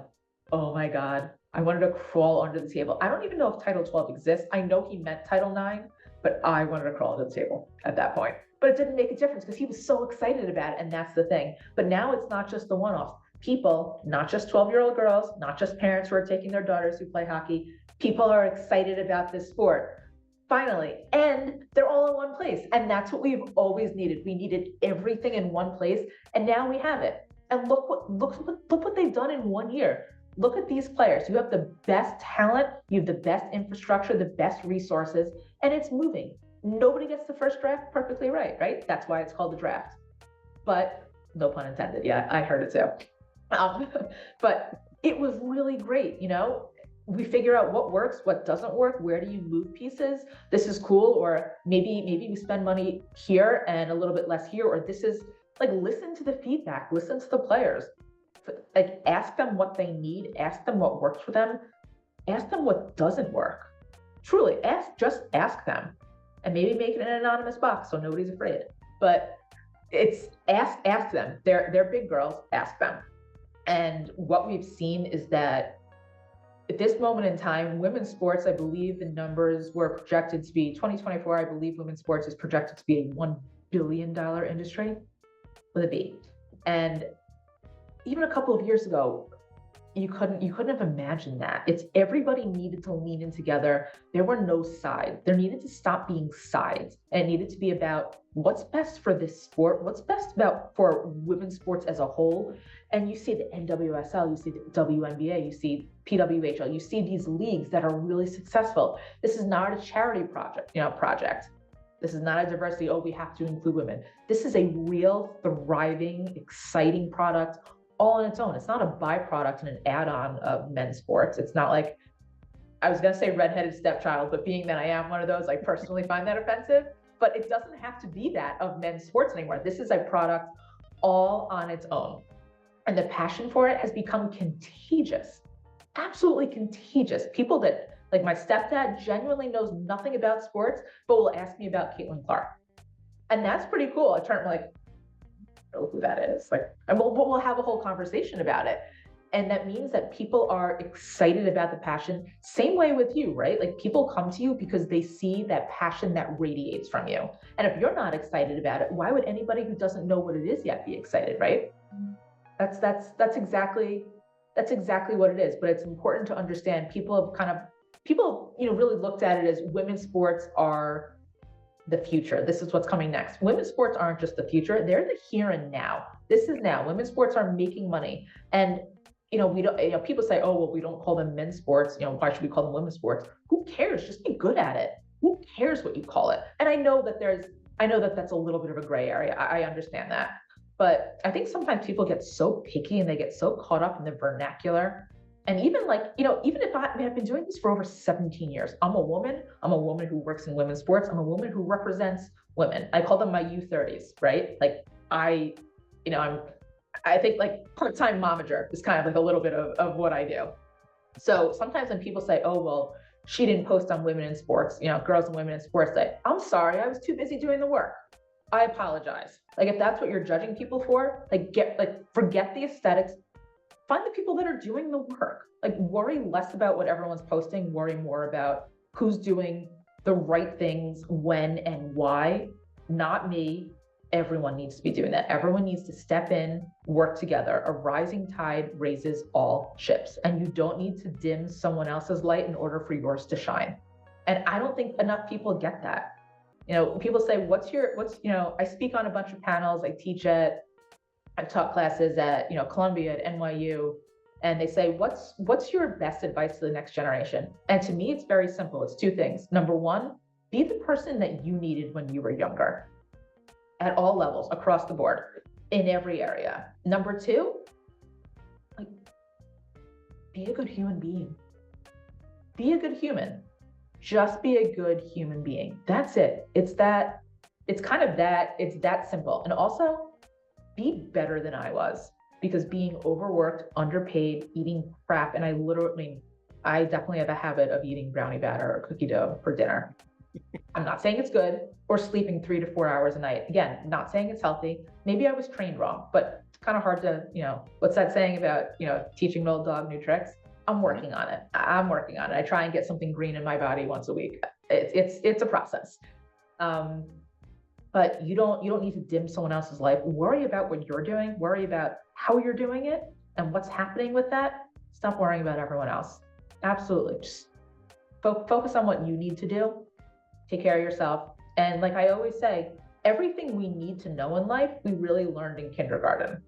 oh my God. I wanted to crawl under the table. I don't even know if Title 12 exists. I know he meant Title 9, but I wanted to crawl under the table at that point. But it didn't make a difference because he was so excited about it. And that's the thing. But now it's not just the one-offs. People, not just 12-year-old girls, not just parents who are taking their daughters who play hockey, people are excited about this sport. Finally, and they're all in one place. And that's what we've always needed. We needed everything in one place, and now we have it. And look what they've done in 1 year. Look at these players. You have the best talent, you have the best infrastructure, the best resources, and it's moving. Nobody gets the first draft perfectly right? That's why it's called the draft. But no pun intended. Yeah, I heard it too. But it was really great, we figure out what works, what doesn't work, where do you move pieces? This is cool, or maybe we spend money here and a little bit less here, or this is like, listen to the feedback, listen to the players, like ask them what they need, ask them what works for them, ask them what doesn't work. Truly, just ask them, and maybe make it an anonymous box so nobody's afraid. But it's ask them. They're big girls, ask them. And what we've seen is that at this moment in time, women's sports, I believe the numbers were projected to be 2024. I believe women's sports is projected to be a $1 billion industry with a B. And even a couple of years ago, you couldn't have imagined that. It's everybody needed to lean in together. There were no sides. There needed to stop being sides, and it needed to be about what's best for this sport, what's best for women's sports as a whole. And you see the NWSL, you see the WNBA, you see PWHL, you see these leagues that are really successful. This is not a charity project. This is not a diversity, we have to include women. This is a real, thriving, exciting product all on its own. It's not a byproduct and an add-on of men's sports. It's not like, I was gonna say redheaded stepchild, but being that I am one of those, I personally find that offensive, but it doesn't have to be that of men's sports anymore. This is a product all on its own. And the passion for it has become contagious, absolutely contagious. People that, like my stepdad, genuinely knows nothing about sports, but will ask me about Caitlin Clark. And that's pretty cool. I turn like, know who that is. And we'll have a whole conversation about it. And that means that people are excited about the passion. Same way with you, right? Like, people come to you because they see that passion that radiates from you. And if you're not excited about it, why would anybody who doesn't know what it is yet be excited, right? That's exactly what it is. But it's important to understand people really looked at it as women's sports are the future. This is what's coming next. Women's sports aren't just the future, they're the here and now. This is now. Women's sports are making money. And we don't, people say, oh, well, we don't call them men's sports. Why should we call them women's sports? Who cares? Just be good at it. Who cares what you call it? And I know that that's a little bit of a gray area. I understand that. But I think sometimes people get so picky and they get so caught up in the vernacular. And even if I've been doing this for over 17 years, I'm a woman who works in women's sports. I'm a woman who represents women. I call them my U30s, right? Like I think like part-time momager is kind of like a little bit of what I do. So sometimes when people say, oh, well, she didn't post on women in sports, girls and women in sports, I'm sorry, I was too busy doing the work. I apologize. Like, if that's what you're judging people for, forget the aesthetics. Find the people that are doing the work. Like, worry less about what everyone's posting, worry more about who's doing the right things, when and why. Not me. Everyone needs to be doing that. Everyone needs to step in, work together. A rising tide raises all ships, and you don't need to dim someone else's light in order for yours to shine. And I don't think enough people get that. People say, I speak on a bunch of panels, I've taught classes at, Columbia, at NYU, and they say, what's your best advice to the next generation? And to me, it's very simple. It's two things. Number one, Be the person that you needed when you were younger at all levels, across the board, in every area. Number two, like, be a good human being. Be a good human. Just be a good human being. That's it. It's that simple. And also, be better than I was, because being overworked, underpaid, eating crap, and I definitely have a habit of eating brownie batter or cookie dough for dinner. I'm not saying it's good, or sleeping 3 to 4 hours a night. Again, not saying it's healthy. Maybe I was trained wrong, but it's kind of hard to, what's that saying about, teaching an old dog new tricks? I'm working on it. I try and get something green in my body once a week. It's a process. But you don't need to dim someone else's life. Worry about what you're doing. Worry about how you're doing it and what's happening with that. Stop worrying about everyone else. Absolutely. Just focus on what you need to do. Take care of yourself. And like I always say, everything we need to know in life, we really learned in kindergarten.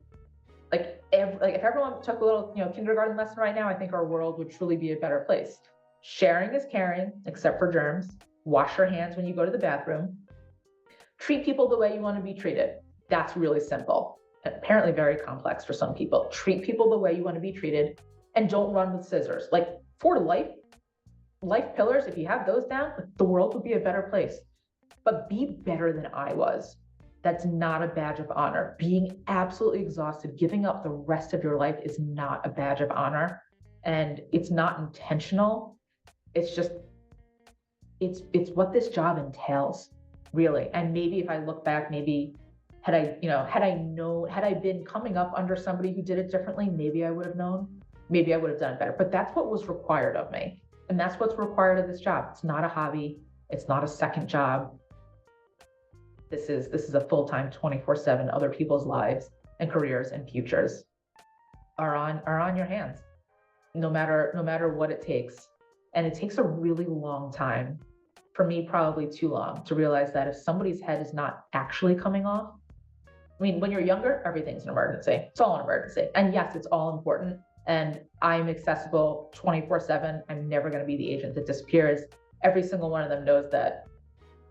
Like if everyone took a little, kindergarten lesson right now, I think our world would truly be a better place. Sharing is caring, except for germs. Wash your hands when you go to the bathroom. Treat people the way you want to be treated. That's really simple. Apparently very complex for some people. Treat people the way you want to be treated, and don't run with scissors. Like, for life pillars, if you have those down, the world would be a better place. But be better than I was. That's not a badge of honor. Being absolutely exhausted, giving up the rest of your life is not a badge of honor. And it's not intentional. It's just, it's what this job entails, really. And maybe if I look back, maybe had I been coming up under somebody who did it differently, maybe I would have known, maybe I would have done it better. But that's what was required of me. And that's what's required of this job. It's not a hobby. It's not a second job. This is a full-time 24/7. Other people's lives and careers and futures are on your hands, no matter what it takes. And it takes a really long time, for me, probably too long, to realize that if somebody's head is not actually coming off. I mean, when you're younger, everything's an emergency. It's all an emergency. And yes, it's all important. And I'm accessible 24/7. I'm never going to be the agent that disappears. Every single one of them knows that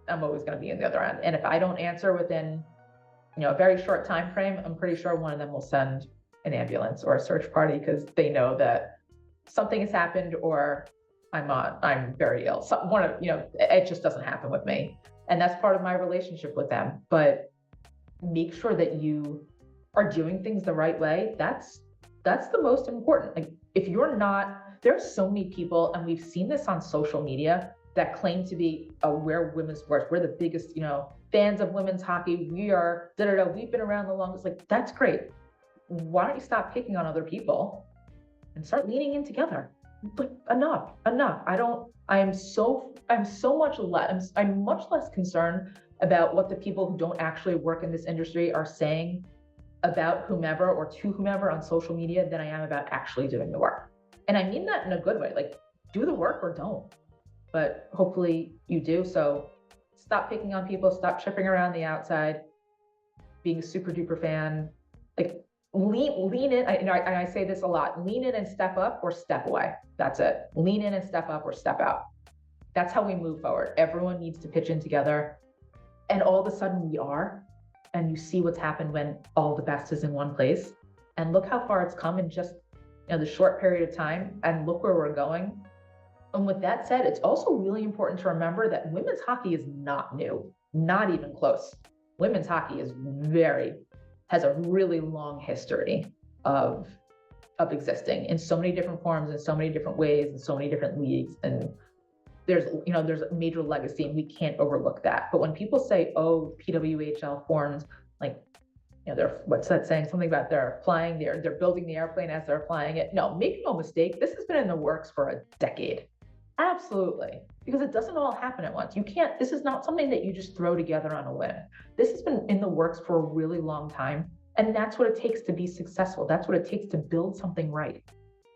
I'm always going to be in the other end. And if I don't answer within, a very short time frame, I'm pretty sure one of them will send an ambulance or a search party, because they know that something has happened, or I'm very ill. It just doesn't happen with me. And that's part of my relationship with them. But make sure that you are doing things the right way. That's the most important. Like, if you're not, there's so many people, and we've seen this on social media, that claim to be we're women's sports. We're the biggest, fans of women's hockey. We are, we've been around the longest. Like, that's great. Why don't you stop picking on other people and start leaning in together? But enough. I'm much less concerned about what the people who don't actually work in this industry are saying about whomever or to whomever on social media than I am about actually doing the work. And I mean that in a good way. Like, do the work or don't. But hopefully you do. So stop picking on people, stop chipping around the outside, being a super duper fan. Like, lean in. I say this a lot: lean in and step up, or step away. That's it. Lean in and step up, or step out. That's how we move forward. Everyone needs to pitch in together. And all of a sudden we are, and you see what's happened when all the best is in one place. And look how far it's come in just, the short period of time, and look where we're going. And with that said, it's also really important to remember that women's hockey is not new, not even close. Women's hockey has a really long history of existing in so many different forms, in so many different ways, in so many different leagues. And there's a major legacy, and we can't overlook that. But when people say, oh, PWHL formed, like, what's that saying? Something about they're building the airplane as they're flying it. No, make no mistake, this has been in the works for a decade. Absolutely. Because it doesn't all happen at once. This is not something that you just throw together on a whim. This has been in the works for a really long time. And that's what it takes to be successful. That's what it takes to build something right.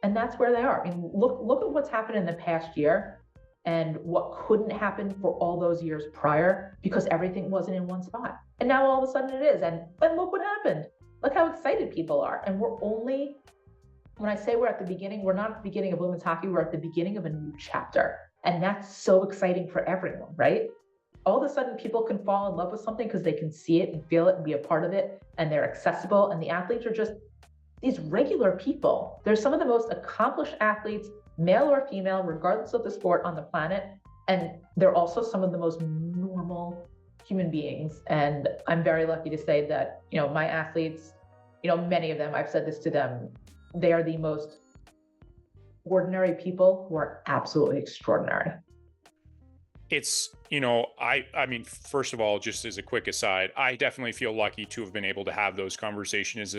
And that's where they are. I mean, look at what's happened in the past year, and what couldn't happen for all those years prior, because everything wasn't in one spot. And now all of a sudden it is. And look what happened. Look how excited people are. And when I say we're at the beginning, we're not at the beginning of women's hockey, we're at the beginning of a new chapter. And that's so exciting for everyone, right? all of a sudden people can fall in love with something because they can see it and feel it and be a part of it, and they're accessible, and the athletes are just these regular people. They're some of the most accomplished athletes, male or female, regardless of the sport on the planet. And they're also some of the most normal human beings. And I'm very lucky to say that, my athletes, many of them, I've said this to them, they are the most ordinary people who are absolutely extraordinary. It's, I mean, first of all, just as a quick aside, I definitely feel lucky to have been able to have those conversations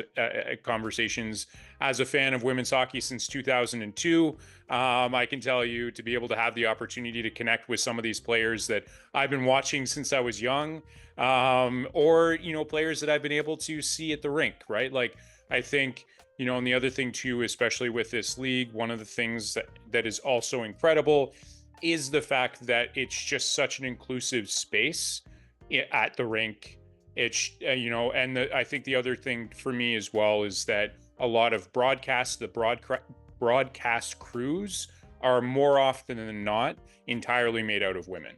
as a fan of women's hockey since 2002. I can tell you, to be able to have the opportunity to connect with some of these players that I've been watching since I was young, or, players that I've been able to see at the rink, right? Like, I think, and the other thing too, especially with this league, one of the things that is also incredible is the fact that it's just such an inclusive space at the rink. It's, and I think the other thing for me as well is that a lot of broadcast crews are more often than not entirely made out of women.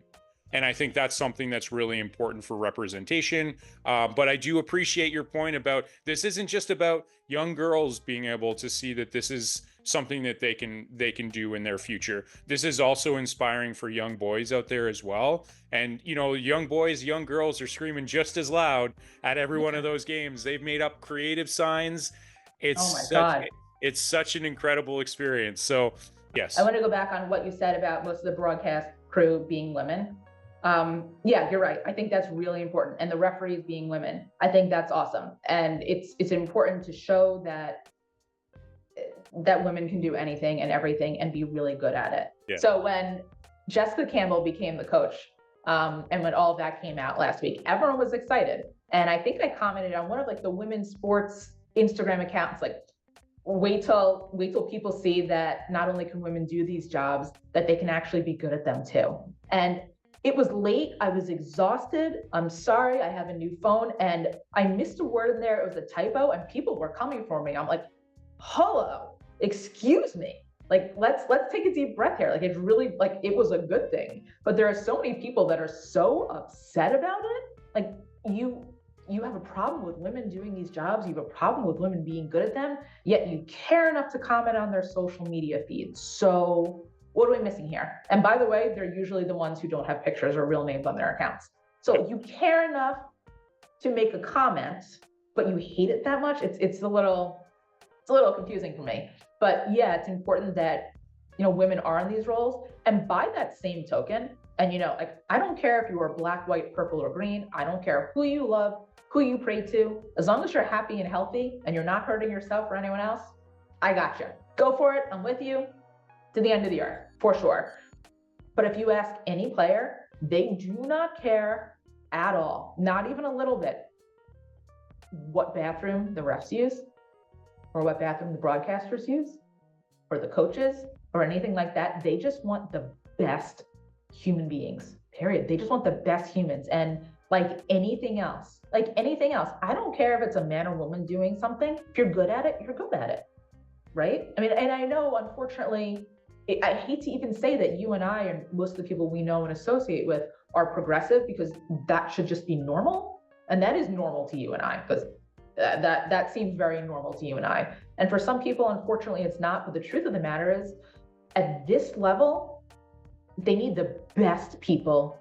And I think that's something that's really important for representation. But I do appreciate your point about this isn't just about young girls being able to see that this is something that they can do in their future. This is also inspiring for young boys out there as well. And, young boys, young girls are screaming just as loud at every one of those games. They've made up creative signs. Oh my God. It's such an incredible experience. So, yes. I want to go back on what you said about most of the broadcast crew being women. Yeah, you're right. I think that's really important. And the referees being women, I think that's awesome. And it's important to show that women can do anything and everything and be really good at it. Yeah. So when Jessica Campbell became the coach, and when all of that came out last week, everyone was excited. And I think I commented on one of the women's sports Instagram accounts, wait till people see that not only can women do these jobs, that they can actually be good at them too. And it was late. I was exhausted. I'm sorry. I have a new phone and I missed a word in there. It was a typo and people were coming for me. I'm like, hello, excuse me. Let's take a deep breath here. It's really it was a good thing. But there are so many people that are so upset about it. You have a problem with women doing these jobs. You have a problem with women being good at them, yet you care enough to comment on their social media feeds. So what are we missing here? And by the way, they're usually the ones who don't have pictures or real names on their accounts. So you care enough to make a comment, but you hate it that much. It's a little confusing for me. But yeah, it's important that women are in these roles. And by that same token, and I don't care if you are black, white, purple, or green. I don't care who you love, who you pray to. As long as you're happy and healthy and you're not hurting yourself or anyone else, I got you. Go for it. I'm with you to the end of the earth, for sure. But if you ask any player, they do not care at all, not even a little bit, what bathroom the refs use, or what bathroom the broadcasters use, or the coaches, or anything like that. They just want the best human beings, period. They just want the best humans. And like anything else, I don't care if it's a man or woman doing something. If you're good at it, you're good at it, right? I mean, and I know, unfortunately, I hate to even say that you and I and most of the people we know and associate with are progressive, because that should just be normal. And that is normal to you and I, because that seems very normal to you and I. And for some people, unfortunately, it's not. But the truth of the matter is, at this level, they need the best people,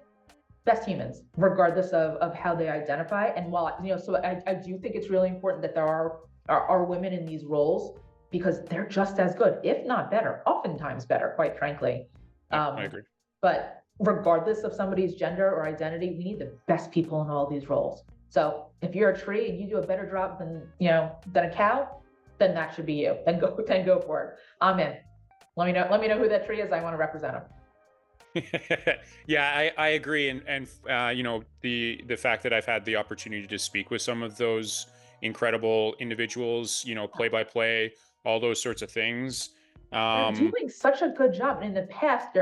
best humans, regardless of how they identify. And while, so I do think it's really important that there are women in these roles, because they're just as good, if not better, oftentimes better, quite frankly. I agree. But regardless of somebody's gender or identity, we need the best people in all these roles. So if you're a tree and you do a better job than a cow, then that should be you. Then go for it. I'm in. Let me know who that tree is. I want to represent him. Yeah, I agree. And the fact that I've had the opportunity to speak with some of those incredible individuals, play by play, all those sorts of things. They're doing such a good job. And in the past,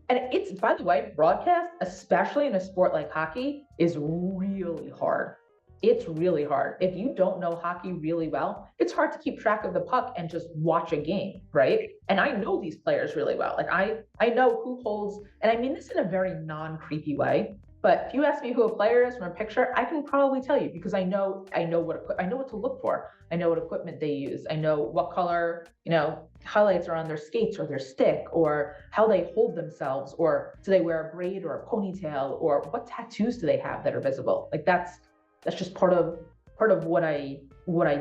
and it's, by the way, broadcast, especially in a sport like hockey, is really hard. It's really hard. If you don't know hockey really well, it's hard to keep track of the puck and just watch a game, right? And I know these players really well. I know who holds, and I mean this in a very non-creepy way, But if you ask me who a player is from a picture, I can probably tell you because I know what to look for. I know what equipment they use. I know what color, highlights are on their skates or their stick, or how they hold themselves, or do they wear a braid or a ponytail, or what tattoos do they have that are visible? Like that's just part of what I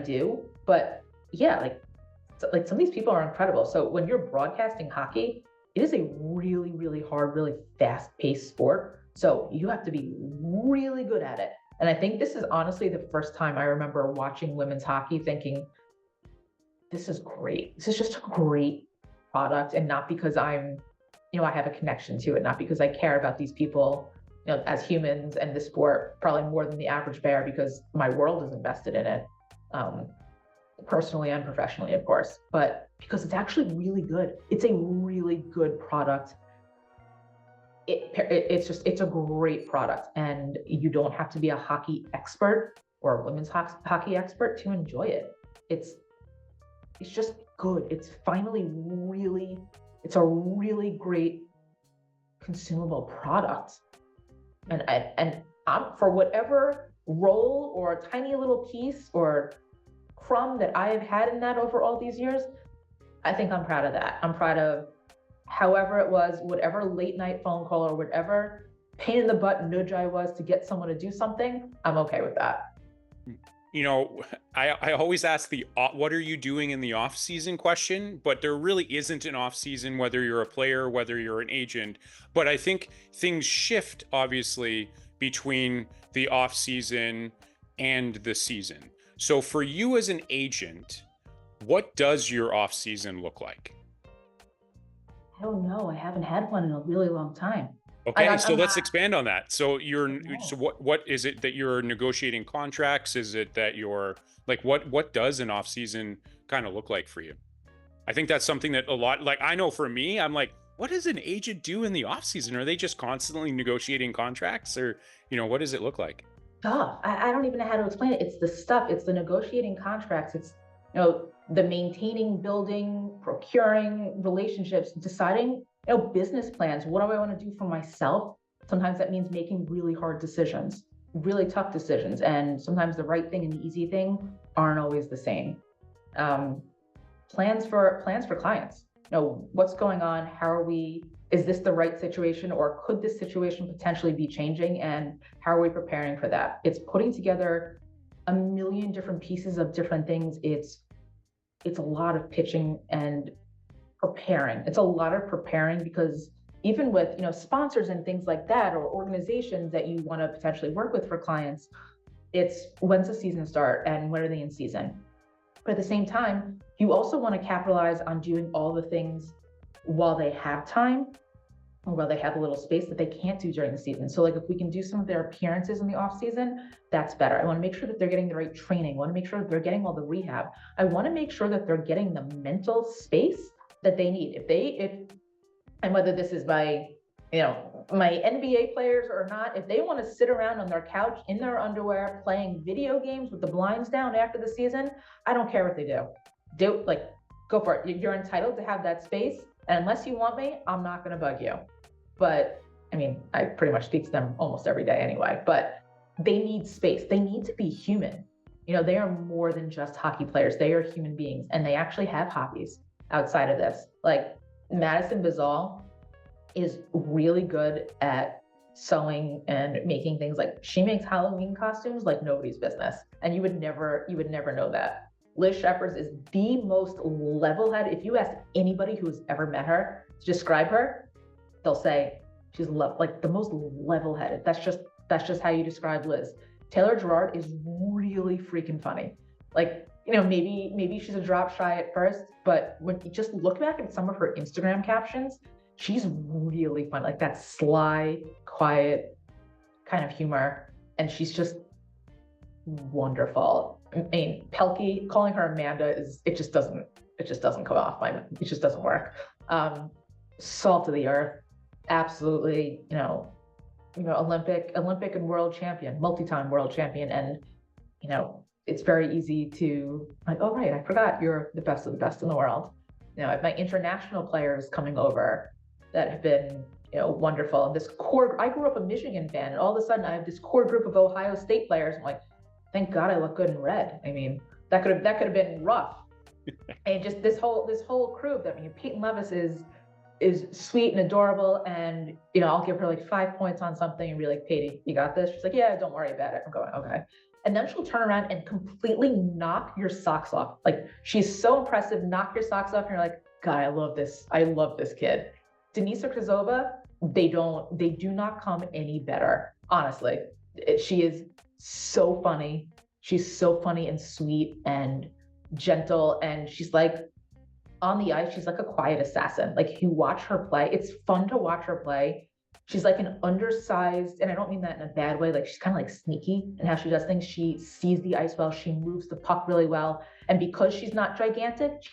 do. But yeah, like some of these people are incredible. So when you're broadcasting hockey, it is a really, really hard, really fast-paced sport. So you have to be really good at it. And I think this is honestly the first time I remember watching women's hockey thinking, this is great. This is just a great product. And not because I have a connection to it, not because I care about these people, as humans and the sport, probably more than the average bear, because my world is invested in it. Personally and professionally, of course, but because it's actually really good. It's a really good product. It's a great product, and you don't have to be a hockey expert or a women's hockey expert to enjoy it. It's just good. It's a really great consumable product. And I'm, for whatever role or tiny little piece or crumb that I have had in that over all these years, I think I'm proud of that. I'm proud of however it was, whatever late night phone call or whatever pain in the butt nudge I was to get someone to do something. I'm okay with that. I always ask the what are you doing in the off season question, but there really isn't an off season, whether you're a player, whether you're an agent. But I think things shift obviously between the off season and the season. So for you as an agent, what does your off season look like? I don't know. I haven't had one in a really long time. Okay, so I'm let's not. expand on that. So No. so what is it that you're negotiating contracts? Is it that you're like what does an off season kind of look like for you? I think that's something that a lot, like I know for me, I'm like, what does an agent do in the off season? Are they just constantly negotiating contracts, or what does it look like? Stuff. I don't even know how to explain it. It's the stuff. It's the negotiating contracts. It's the maintaining, building, procuring relationships, deciding business plans. What do I want to do for myself? Sometimes that means making really hard decisions, really tough decisions, and sometimes the right thing and the easy thing aren't always the same. Um, plans for clients. What's going on? How are we? Is this the right situation, or could this situation potentially be changing? And how are we preparing for that? It's putting together a million different pieces of different things. It's a lot of pitching and preparing. It's a lot of preparing because even with sponsors and things like that, or organizations that you want to potentially work with for clients, it's when's the season start and when are they in season. But at the same time, you also want to capitalize on doing all the things while they have time, or while they have a little space that they can't do during the season. So like if we can do some of their appearances in the off season, that's better. I want to make sure that they're getting the right training. I want to make sure that they're getting all the rehab. I want to make sure that they're getting the mental space that they need. And whether this is my NBA players or not, if they want to sit around on their couch in their underwear playing video games with the blinds down after the season, I don't care what they do. Go for it. You're entitled to have that space. And unless you want me, I'm not going to bug you. But I mean, I pretty much speak to them almost every day anyway, but they need space. They need to be human. They are more than just hockey players. They are human beings, and they actually have hobbies outside of this. Like Madison Bazal is really good at sewing and making things. Like she makes Halloween costumes like nobody's business. And you would never know that. Liz Shepherds is the most level-headed. If you ask anybody who's ever met her to describe her, they'll say she's like the most level-headed. That's just how you describe Liz. Taylor Gerard is really freaking funny. Like, maybe she's a drop shy at first, but when you just look back at some of her Instagram captions, she's really fun. Like that sly, quiet kind of humor. And she's just wonderful. I mean, Pelkey, calling her Amanda it just doesn't come off. It just doesn't work. Salt of the earth, absolutely, Olympic and world champion, multi-time world champion. And, it's very easy to like, oh, right, I forgot you're the best of the best in the world. I have my international players coming over that have been, wonderful. And this core, I grew up a Michigan fan, and all of a sudden I have this core group of Ohio State players. I'm like, thank God I look good in red. I mean, that could have been rough. And just this whole crew that, Peyton Levis is sweet and adorable, and I'll give her like 5 points on something and be like, Katie, you got this? She's like, yeah, don't worry about it. I'm going, okay. And then she'll turn around and completely knock your socks off. Like, she's so impressive, knock your socks off, and you're like, God, I love this kid. Denisa Krzyzova, they do not come any better, honestly. She is so funny. She's so funny and sweet and gentle, and she's like, on the ice, she's like a quiet assassin. Like, you watch her play, it's fun to watch her play. She's like an undersized, and I don't mean that in a bad way, like she's kind of like sneaky in how she does things. She sees the ice well, she moves the puck really well. And because she's not gigantic,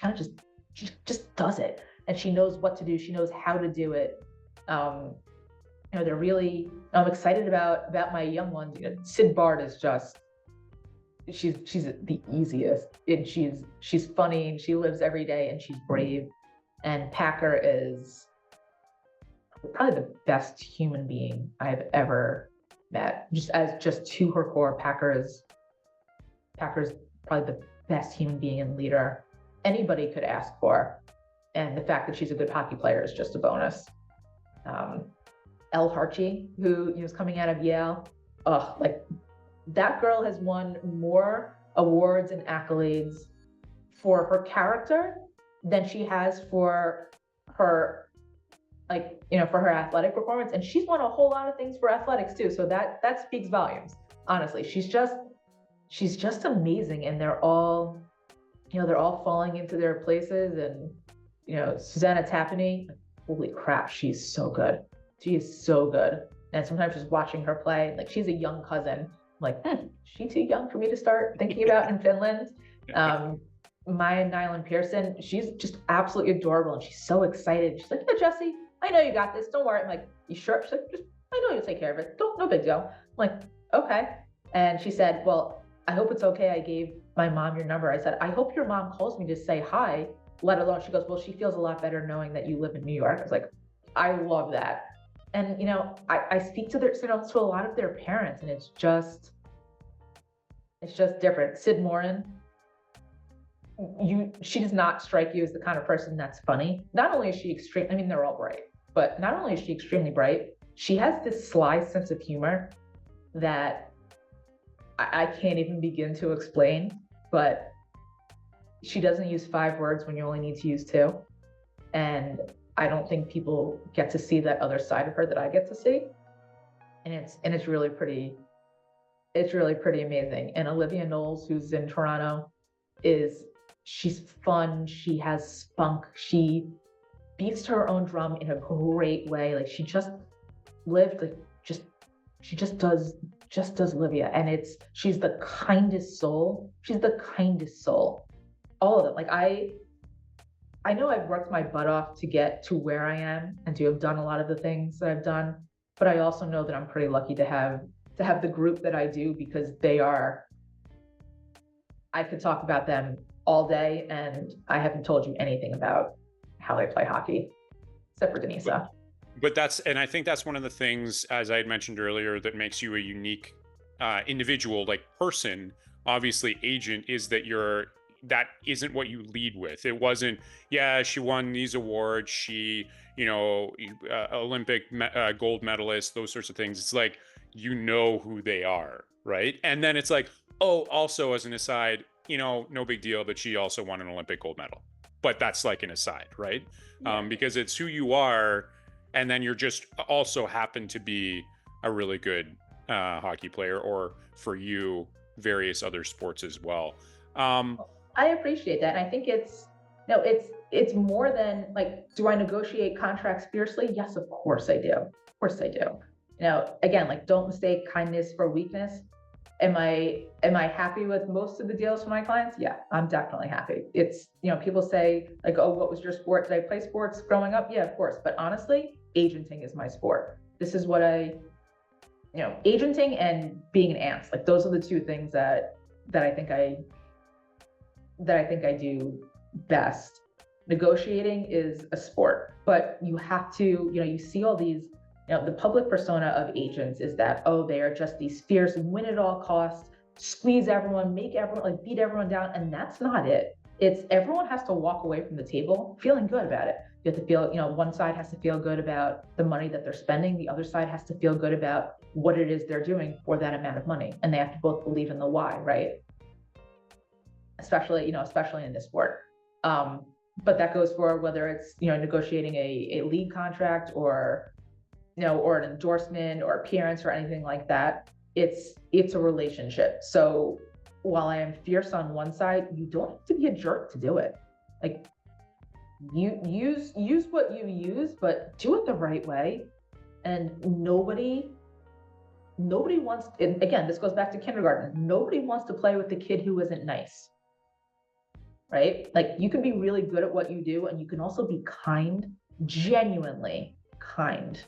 she just does it. And she knows what to do, she knows how to do it. They're really, I'm excited about my young ones. Sid Bard is just, she's the easiest, and she's funny, and she lives every day, and she's brave. And Packer is probably the best human being I've ever met. Just to her core, Packer's probably the best human being and leader anybody could ask for. And the fact that she's a good hockey player is just a bonus. Elle Harchie, who is coming out of Yale, like, that girl has won more awards and accolades for her character than she has for her, for her athletic performance. And she's won a whole lot of things for athletics too. So that speaks volumes. Honestly, she's just amazing. And they're all falling into their places. And, Susanna Tapani, holy crap, she's so good. She is so good. And sometimes just watching her play, like, she's a young cousin. I'm like, she's too young for me to start thinking about in Finland. Maya Nyland Pearson, she's just absolutely adorable, and she's so excited. She's like, yeah, Jesse, I know you got this. Don't worry. I'm like, you sure? She's like, I know you'll take care of it. No big deal. I'm like, okay. And she said, well, I hope it's okay. I gave my mom your number. I said, I hope your mom calls me to say hi, let alone. She goes, well, she feels a lot better knowing that you live in New York. I was like, I love that. And, I speak to to a lot of their parents, and it's just different. Sid Morin, she does not strike you as the kind of person that's funny. Not only is she extreme, they're all bright, but not only is she extremely bright, she has this sly sense of humor that I can't even begin to explain, but she doesn't use 5 words when you only need to use 2. And I don't think people get to see that other side of her that I get to see. And it's really pretty amazing. And Olivia Knowles, who's in Toronto, she's fun. She has spunk. She beats to her own drum in a great way. Like, she just lived, like, she just does Livia. And she's the kindest soul. All of them. Like, I know I've worked my butt off to get to where I am and to have done a lot of the things that I've done, but I also know that I'm pretty lucky to have the group that I do, because I could talk about them all day, and I haven't told you anything about how they play hockey, except for Denisa. But I think that's one of the things, as I had mentioned earlier, that makes you a unique individual, like, person. Obviously, agent, is that that isn't what you lead with. It wasn't, yeah, she won these awards, she, Olympic gold medalist, those sorts of things. It's like, who they are, right? And then it's like, oh, also, as an aside, no big deal, but she also won an Olympic gold medal. But that's like an aside, right? Yeah. Because it's who you are, and then you're just also happen to be a really good hockey player, or for you, various other sports as well. I appreciate that. And I think it's more than, like, do I negotiate contracts fiercely? Yes, of course I do. Of course I do. Again, like, don't mistake kindness for weakness. Am I happy with most of the deals for my clients? Yeah, I'm definitely happy. It's, people say, like, oh, what was your sport? Did I play sports growing up? Yeah, of course. But honestly, agenting is my sport. This is what agenting and being an aunt, like, those are the 2 things that I think I do best. negotiating is a sport, but you have to, you see all these, the public persona of agents is that, oh, they are just these fierce, win at all costs, squeeze everyone, make everyone, like beat everyone down. And that's not it. It's everyone has to walk away from the table feeling good about it. You have to feel, one side has to feel good about the money that they're spending. The other side has to feel good about what it is they're doing for that amount of money. And they have to both believe in the why, right? Especially in this sport. But that goes for whether it's, negotiating a league contract or, or an endorsement or appearance or anything like that. It's a relationship. So while I am fierce on one side, you don't have to be a jerk to do it. Like, you use what you use, but do it the right way. And nobody wants, and again, this goes back to kindergarten. Nobody wants to play with the kid who isn't nice, right? Like, you can be really good at what you do, and you can also be kind, genuinely kind,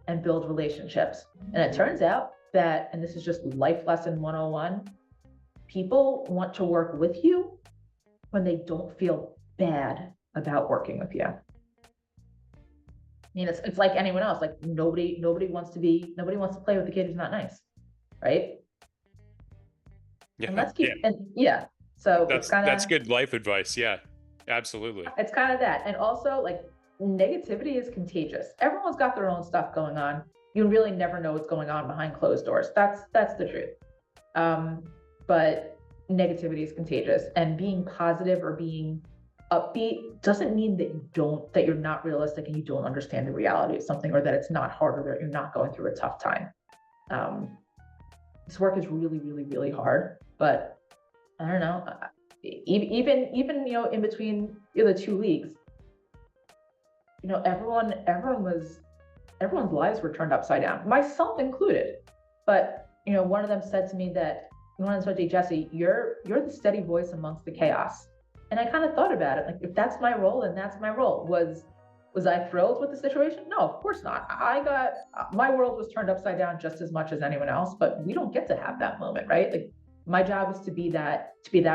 and build relationships. And it turns out that, and this is just life lesson 101, people want to work with you when they don't feel bad about working with you. I mean, it's like anyone else. Like, nobody wants to play with the kid who's not nice, right? Yeah, and let's keep and yeah. So that's good life advice. Yeah, absolutely. It's kind of that. And also, like, negativity is contagious. Everyone's got their own stuff going on. You really never know what's going on behind closed doors. That's the truth. But negativity is contagious, and being positive or being upbeat doesn't mean that you're not realistic and you don't understand the reality of something, or that it's not hard, or that you're not going through a tough time. This work is really, really, really hard, but I don't know, even in between the two leagues, everyone's lives were turned upside down, myself included. But one of them said to me, Jesse, you're the steady voice amongst the chaos. And I kind of thought about it, like, if that's my role, then that's my role. Was I thrilled with the situation? No, of course not. My world was turned upside down just as much as anyone else, but we don't get to have that moment, right? Like, my job is to be that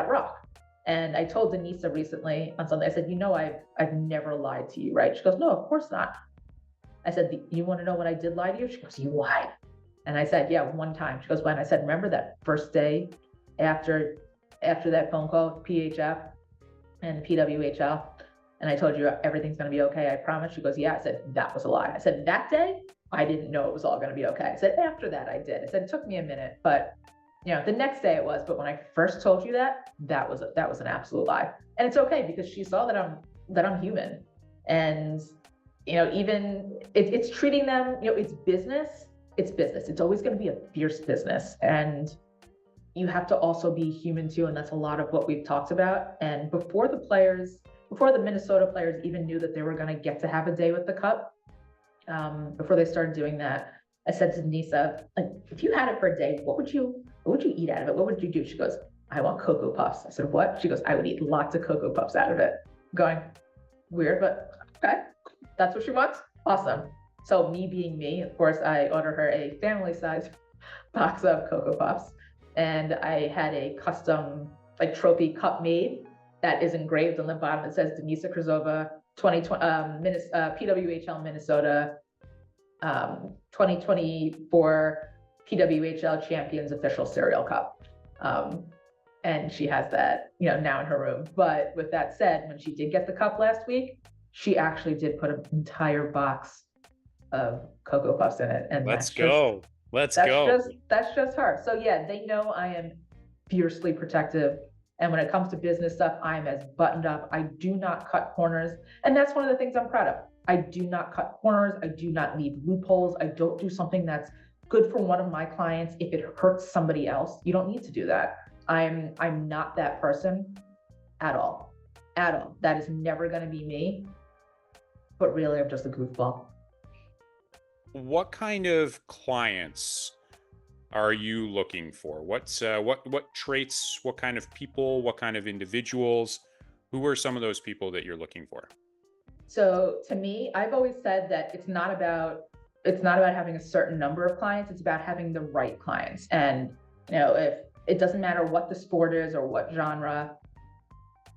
rock. And I told Denisa recently on something, I said, I've never lied to you, right? She goes, no, of course not. I said, you want to know when I did lie to you? She goes, you lied. And I said, yeah, one time. She goes, when? I said, remember that first day after that phone call, PHF and PWHL, and I told you everything's going to be okay, I promise? She goes, yeah. I said, that was a lie. I said, that day, I didn't know it was all going to be okay. I said, after that, I did. I said, it took me a minute, but the next day it was. But when I first told you that was an absolute lie. And it's okay, because she saw that I'm human. And, even it's treating them, it's business. It's business. It's always going to be a fierce business. And you have to also be human too. And that's a lot of what we've talked about. And before the Minnesota players even knew that they were going to get to have a day with the cup, before they started doing that, I said to Denisa, like, if you had it for a day, what would you eat out of it? What would you do? She goes, I want Cocoa Puffs. I said, what? She goes, I would eat lots of Cocoa Puffs out of it. Going, weird, but okay. That's what she wants. Awesome. So me being me, of course, I ordered her a family-sized box of Cocoa Puffs, and I had a custom, like, trophy cup made that is engraved on the bottom. It says Denisa Krzyzova, 2020, PWHL Minnesota, 2024 PWHL Champions Official Cereal Cup. And she has that, now in her room. But with that said, when she did get the cup last week, she actually did put an entire box of Cocoa Puffs in it. And Let's go. That's just her. So yeah, they know I am fiercely protective. And when it comes to business stuff, I'm as buttoned up. I do not cut corners. And that's one of the things I'm proud of. I do not cut corners. I do not leave loopholes. I don't do something that's good for one of my clients if it hurts somebody else. You don't need to do that. I'm not that person at all. That is never going to be me. But really, I'm just a goofball. What kind of clients are you looking for? What traits, what kind of people, what kind of individuals? Who are some of those people that you're looking for? So to me, I've always said that it's not about having a certain number of clients, it's about having the right clients. And if it doesn't matter what the sport is or what genre,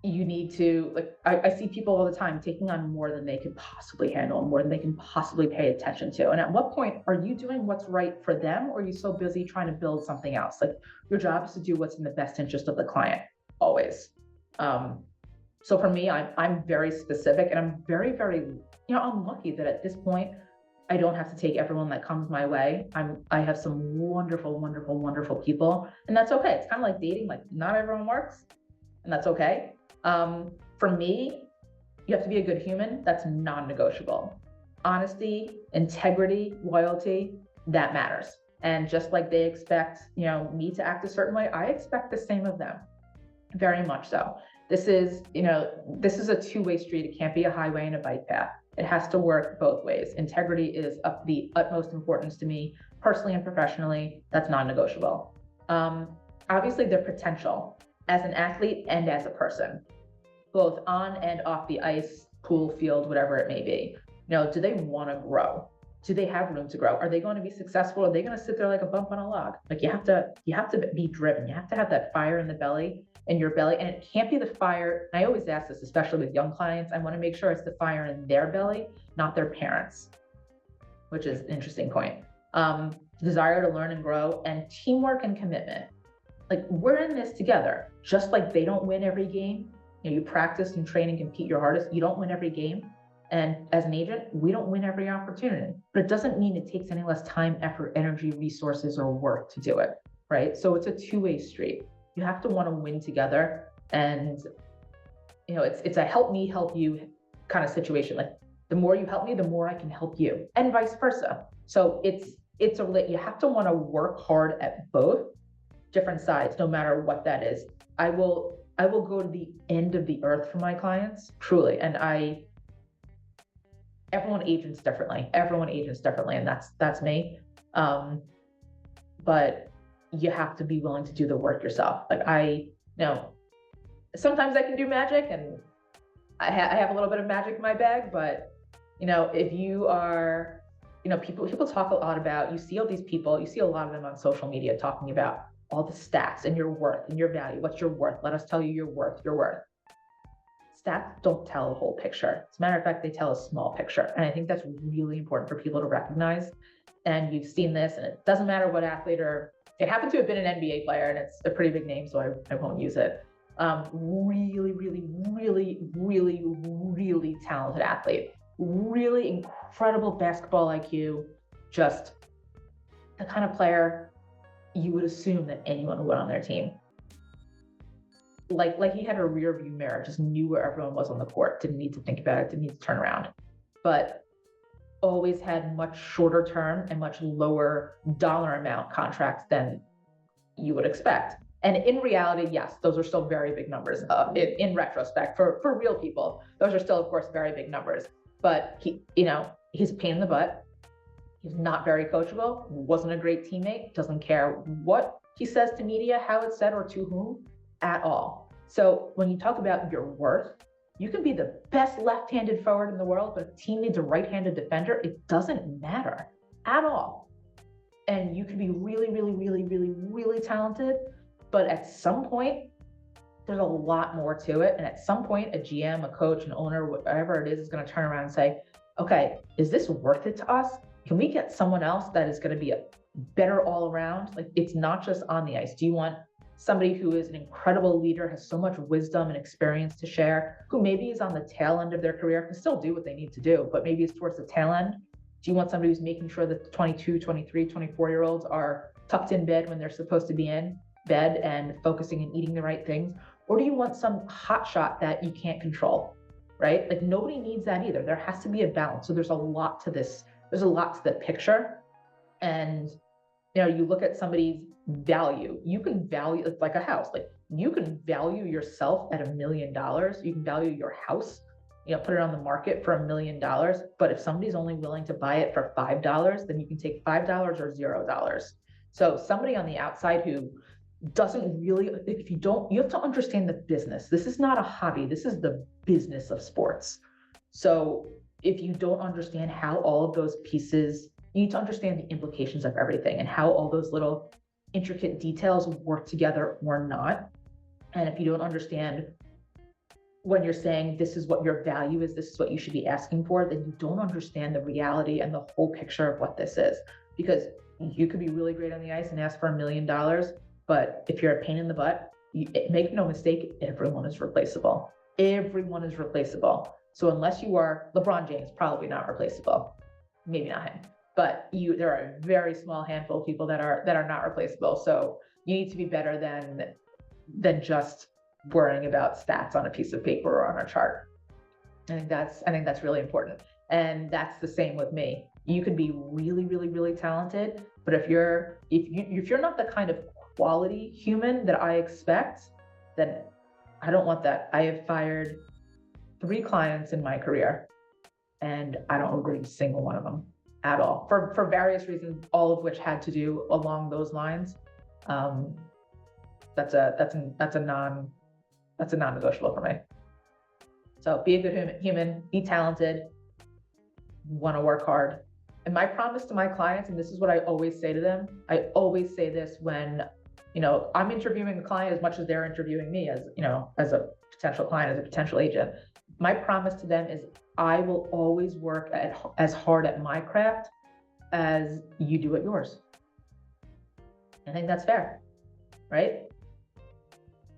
you need to, like, I see people all the time taking on more than they can possibly handle, more than they can possibly pay attention to. And at what point are you doing what's right for them, or are you so busy trying to build something else? Like, your job is to do what's in the best interest of the client, always. Um, so for me, I'm very specific, and I'm very, very, I'm lucky that at this point I don't have to take everyone that comes my way. I have some wonderful, wonderful, wonderful people, and that's okay. It's kind of like dating, like not everyone works, and that's okay. For me, you have to be a good human. That's non-negotiable. Honesty, integrity, loyalty, that matters. And just like they expect, me to act a certain way, I expect the same of them. Very much so. This is a two-way street. It can't be a highway and a bike path. It has to work both ways. Integrity is of the utmost importance to me, personally and professionally. That's non-negotiable. Obviously, their potential as an athlete and as a person, both on and off the ice, pool, field, whatever it may be. Do they want to grow? Do they have room to grow? Are they going to be successful? Are they going to sit there like a bump on a log? Like, you have to be driven. You have to have that fire in your belly, and it can't be the fire. I always ask this, especially with young clients. I want to make sure it's the fire in their belly, not their parents, which is an interesting point. Desire to learn and grow, and teamwork and commitment. Like, we're in this together. Just like they don't win every game. You practice and train and compete your hardest. You don't win every game. And as an agent, we don't win every opportunity, but it doesn't mean it takes any less time, effort, energy, resources, or work to do it, right? So it's a two-way street. You have to want to win together, and it's a help me, help you kind of situation. Like, the more you help me, the more I can help you, and vice versa. So you have to want to work hard at both different sides, no matter what that is. I will go to the end of the earth for my clients, truly, and everyone agents differently, and that's me. But you have to be willing to do the work yourself. Like, sometimes I can do magic, and I have a little bit of magic in my bag, but if you are, people talk a lot about, you see all these people, you see a lot of them on social media talking about all the stats and your worth and your value. What's your worth? Let us tell you your worth. Stats don't tell the whole picture. As a matter of fact, they tell a small picture. And I think that's really important for people to recognize. And you've seen this, and it doesn't matter what athlete, or it happened to have been an NBA player, and it's a pretty big name, so I won't use it. Really, really, really, really, really talented athlete. Really incredible basketball IQ. Just the kind of player you would assume that anyone would on their team. Like he had a rear view mirror, just knew where everyone was on the court, didn't need to think about it, didn't need to turn around, but always had much shorter term and much lower dollar amount contracts than you would expect. And in reality, yes, those are still very big numbers. In retrospect, for real people, those are still, of course, very big numbers. But he's a pain in the butt. He's not very coachable, wasn't a great teammate, doesn't care what he says to media, how it's said, or to whom at all. So when you talk about your worth, you can be the best left-handed forward in the world, but if a team needs a right-handed defender, it doesn't matter at all. And you can be really, really, really, really, really talented, but at some point, there's a lot more to it. And at some point, a GM, a coach, an owner, whatever it is going to turn around and say, okay, is this worth it to us? Can we get someone else that is going to be a better all around? Like, it's not just on the ice. Do you want somebody who is an incredible leader, has so much wisdom and experience to share, who maybe is on the tail end of their career, can still do what they need to do, but maybe it's towards the tail end? Do you want somebody who's making sure that the 22, 23, 24-year-olds are tucked in bed when they're supposed to be in bed and focusing and eating the right things? Or do you want some hot shot that you can't control, right? Like, nobody needs that either. There has to be a balance. So there's a lot to this. There's a lot to the picture. And, you look at somebody's value. You can value, it's like a house. Like, you can value yourself at $1 million. You can value your house, put it on the market for $1 million. But if somebody's only willing to buy it for $5, then you can take $5 or $0. So somebody on the outside who doesn't really, you have to understand the business. This is not a hobby. This is the business of sports. So if you don't understand how all of those pieces, you need to understand the implications of everything and how all those little intricate details work together or not. And if you don't understand when you're saying this is what your value is, this is what you should be asking for, then you don't understand the reality and the whole picture of what this is. Because you could be really great on the ice and ask for $1 million, but if you're a pain in the butt, make no mistake, everyone is replaceable. Everyone is replaceable. So unless you are LeBron James, probably not replaceable. Maybe not him, but there are a very small handful of people that are not replaceable. So you need to be better than just worrying about stats on a piece of paper or on a chart. I think that's really important. And that's the same with me. You could be really, really, really talented, but if you're not the kind of quality human that I expect, then I don't want that. I have fired 3 clients in my career, and I don't regret a single one of them at all, for various reasons, all of which had to do along those lines. That's a non-negotiable for me. So be a good human, be talented, want to work hard. And my promise to my clients, and this is what I always say to them, I always say this when, I'm interviewing a client as much as they're interviewing me as, as a potential client, as a potential agent. My promise to them is I will always work as hard at my craft as you do at yours. I think that's fair, right?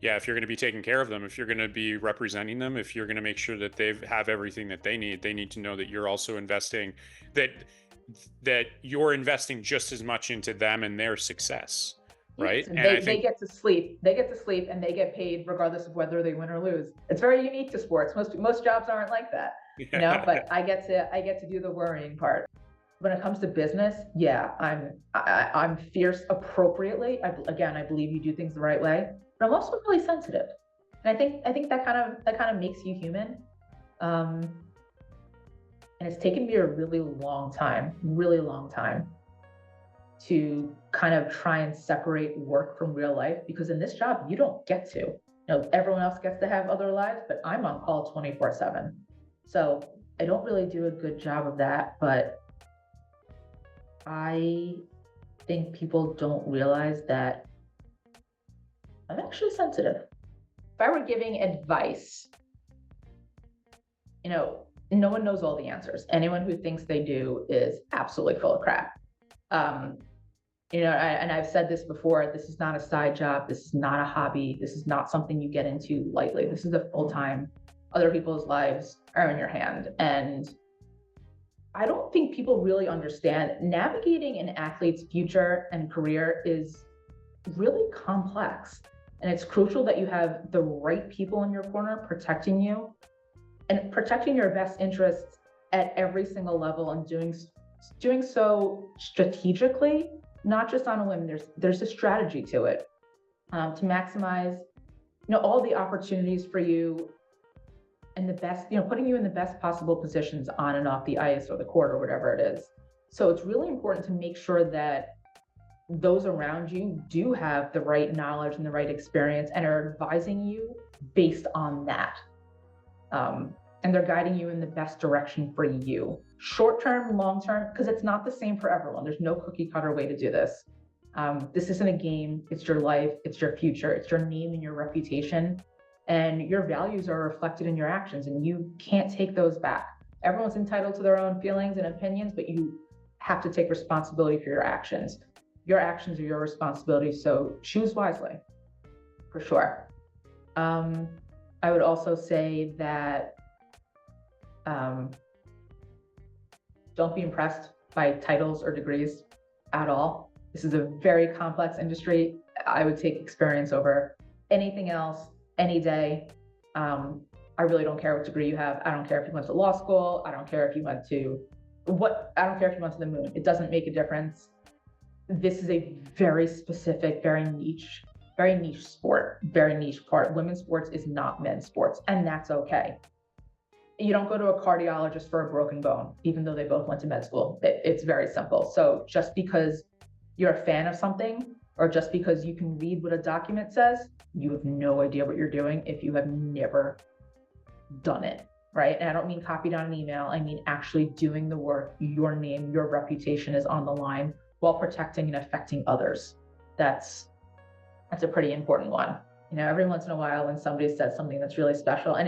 Yeah, if you're going to be taking care of them, if you're going to be representing them, if you're going to make sure that they have everything that they need to know that you're also investing, that you're investing just as much into them and their success, right? Yes, they get to sleep. They get to sleep and they get paid regardless of whether they win or lose. It's very unique to sports. Most jobs aren't like that, but I get to do the worrying part. When it comes to business, yeah, I'm fierce appropriately. I believe you do things the right way, but I'm also really sensitive, and I think that kind of makes you human. And it's taken me a really long time to kind of try and separate work from real life, because in this job you don't get to. Everyone else gets to have other lives, but I'm on call 24/7. So I don't really do a good job of that, but I think people don't realize that I'm actually sensitive. If I were giving advice, no one knows all the answers. Anyone who thinks they do is absolutely full of crap. And I've said this before, this is not a side job. This is not a hobby. This is not something you get into lightly. This is a full-time. Other people's lives are in your hand. And I don't think people really understand navigating an athlete's future and career is really complex. And it's crucial that you have the right people in your corner protecting you and protecting your best interests at every single level, and doing so strategically, not just on a whim. There's a strategy to it, to maximize, all the opportunities for you and the best, putting you in the best possible positions on and off the ice or the court or whatever it is. So it's really important to make sure that those around you do have the right knowledge and the right experience and are advising you based on that. And they're guiding you in the best direction for you, short-term, long-term, because it's not the same for everyone. There's no cookie cutter way to do this. This isn't a game. It's your life. It's your future. It's your name and your reputation. And your values are reflected in your actions, and you can't take those back. Everyone's entitled to their own feelings and opinions, but you have to take responsibility for your actions. Your actions are your responsibility, so choose wisely, for sure. I would also say that don't be impressed by titles or degrees at all. This is a very complex industry. I would take experience over anything else any day. I really don't care what degree you have. I don't care if you went to law school. I don't care if you went to the moon. It doesn't make a difference. This is a very specific, very niche sport, very niche part. Women's sports is not men's sports, and that's okay. You don't go to a cardiologist for a broken bone, even though they both went to med school. It's very simple. So just because you're a fan of something, or just because you can read what a document says, you have no idea what you're doing if you have never done it, right? And I don't mean copied on an email. I mean actually doing the work. Your name, your reputation is on the line while protecting and affecting others. That's a pretty important one. Every once in a while when somebody says something that's really special, and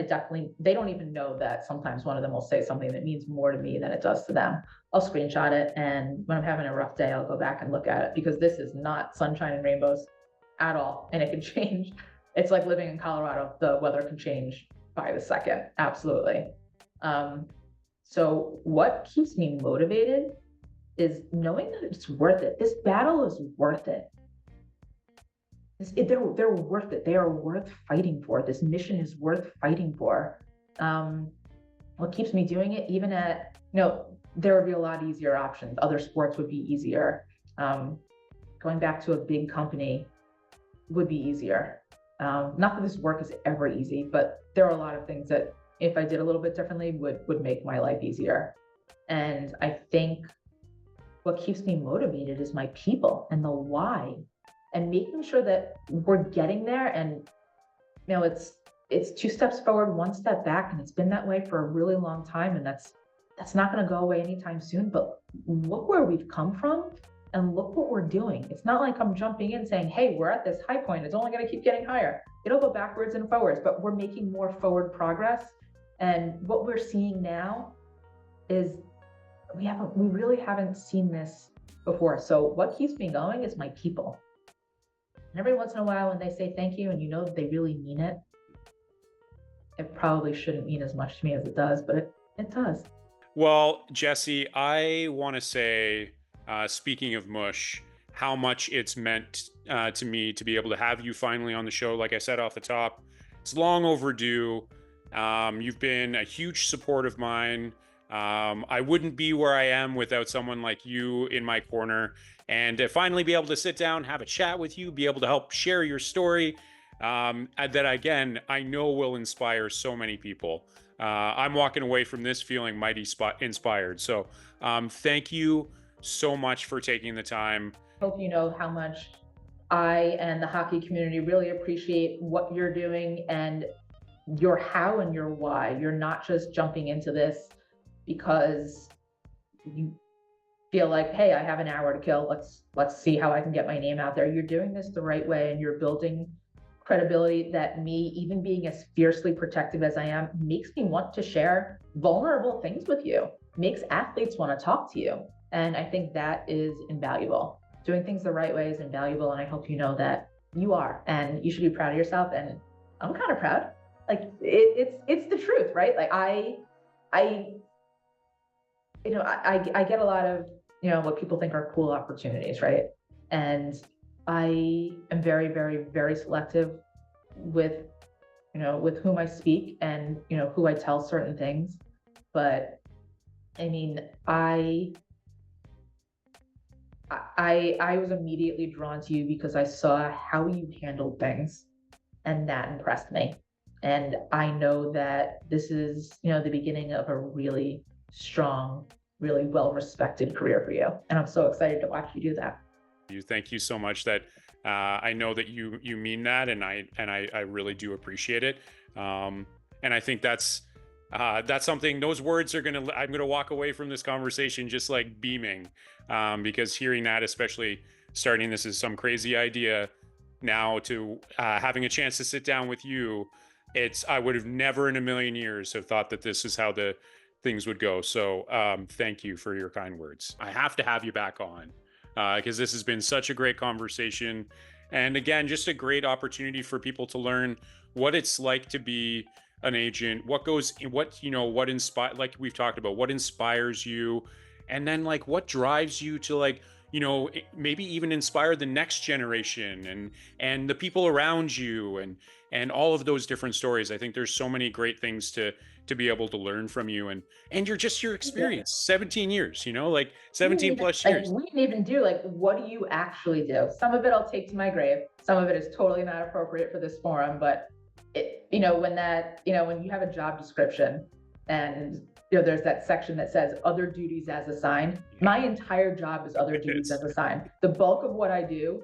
they don't even know that sometimes one of them will say something that means more to me than it does to them. I'll screenshot it. And when I'm having a rough day, I'll go back and look at it, because this is not sunshine and rainbows at all. And it can change. It's like living in Colorado. The weather can change by the second. Absolutely. So what keeps me motivated is knowing that it's worth it. This battle is worth it. They're worth it. They are worth fighting for. This mission is worth fighting for. What keeps me doing it, even at, there would be a lot easier options. Other sports would be easier. Going back to a big company would be easier. Not that this work is ever easy, but there are a lot of things that if I did a little bit differently would make my life easier. And I think what keeps me motivated is my people and the why, and making sure that we're getting there. And it's 2 steps forward, 1 step back, and it's been that way for a really long time. And that's not going to go away anytime soon. But look where we've come from and look what we're doing. It's not like I'm jumping in saying, hey, we're at this high point, it's only going to keep getting higher. It'll go backwards and forwards, but we're making more forward progress. And what we're seeing now is we really haven't seen this before. So what keeps me going is my people. And every once in a while when they say thank you and that they really mean it, it probably shouldn't mean as much to me as it does, but it does. Well, Jesse, I want to say, speaking of mush, how much it's meant to me to be able to have you finally on the show. Like I said off the top, it's long overdue. You've been a huge support of mine. I wouldn't be where I am without someone like you in my corner. And to finally be able to sit down, have a chat with you, be able to help share your story, that again, I know will inspire so many people. I'm walking away from this feeling mighty inspired. So thank you so much for taking the time. Hope you know how much I and the hockey community really appreciate what you're doing and your how and your why. You're not just jumping into this because you feel like, hey, I have an hour to kill. Let's see how I can get my name out there. You're doing this the right way, and you're building credibility that me, even being as fiercely protective as I am, makes me want to share vulnerable things with you, makes athletes want to talk to you. And I think that is invaluable. Doing things the right way is invaluable. And I hope you know that you are, and you should be proud of yourself. And I'm kind of proud. Like it's the truth, right? Like I get a lot of, what people think are cool opportunities, right? And I am very, very, very selective with whom I speak and, who I tell certain things. But I mean, I was immediately drawn to you because I saw how you handled things, and that impressed me. And I know that this is, the beginning of a really strong, really well-respected career for you. And I'm so excited to watch you do that. Thank you so much. That I know that you mean that, and I really do appreciate it. And I think that's something. Those words I'm gonna walk away from this conversation just like beaming, because hearing that, especially starting this as some crazy idea, now to having a chance to sit down with you, I would have never in a million years have thought that this is how the things would go. So thank you for your kind words. I have to have you back on because this has been such a great conversation. And again, just a great opportunity for people to learn what it's like to be an agent, what inspires, like we've talked about, what inspires you, and then like what drives you to like, maybe even inspire the next generation and the people around you and all of those different stories. I think there's so many great things to be able to learn from you and your experience, 17 years, like 17 plus years. We didn't even do what do you actually do? Some of it I'll take to my grave. Some of it is totally not appropriate for this forum, but when you have a job description and there's that section that says other duties as assigned. My entire job is other duties as assigned. The bulk of what I do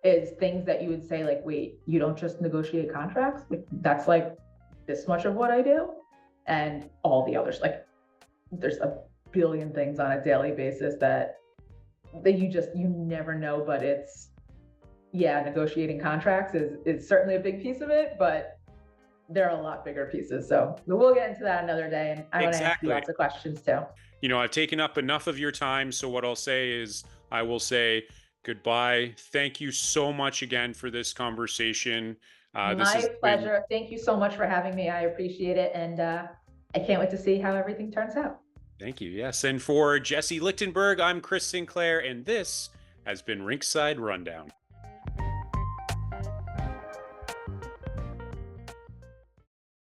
is things that you would say like, wait, you don't just negotiate contracts? Like that's like this much of what I do. And all the others, like there's a billion things on a daily basis that you never know, but yeah, negotiating contracts is certainly a big piece of it, but there are a lot bigger pieces. So we'll get into that another day. And I want to ask you Exactly. lots of questions too. I've taken up enough of your time. So what I'll say is I will say goodbye. Thank you so much again for this conversation. This has My been, pleasure. Thank you so much for having me. I appreciate it. And I can't wait to see how everything turns out. thank you. Yes. And for Jesse Lichtenberg, I'm Chris Sinclair, and this has been Rinkside Rundown.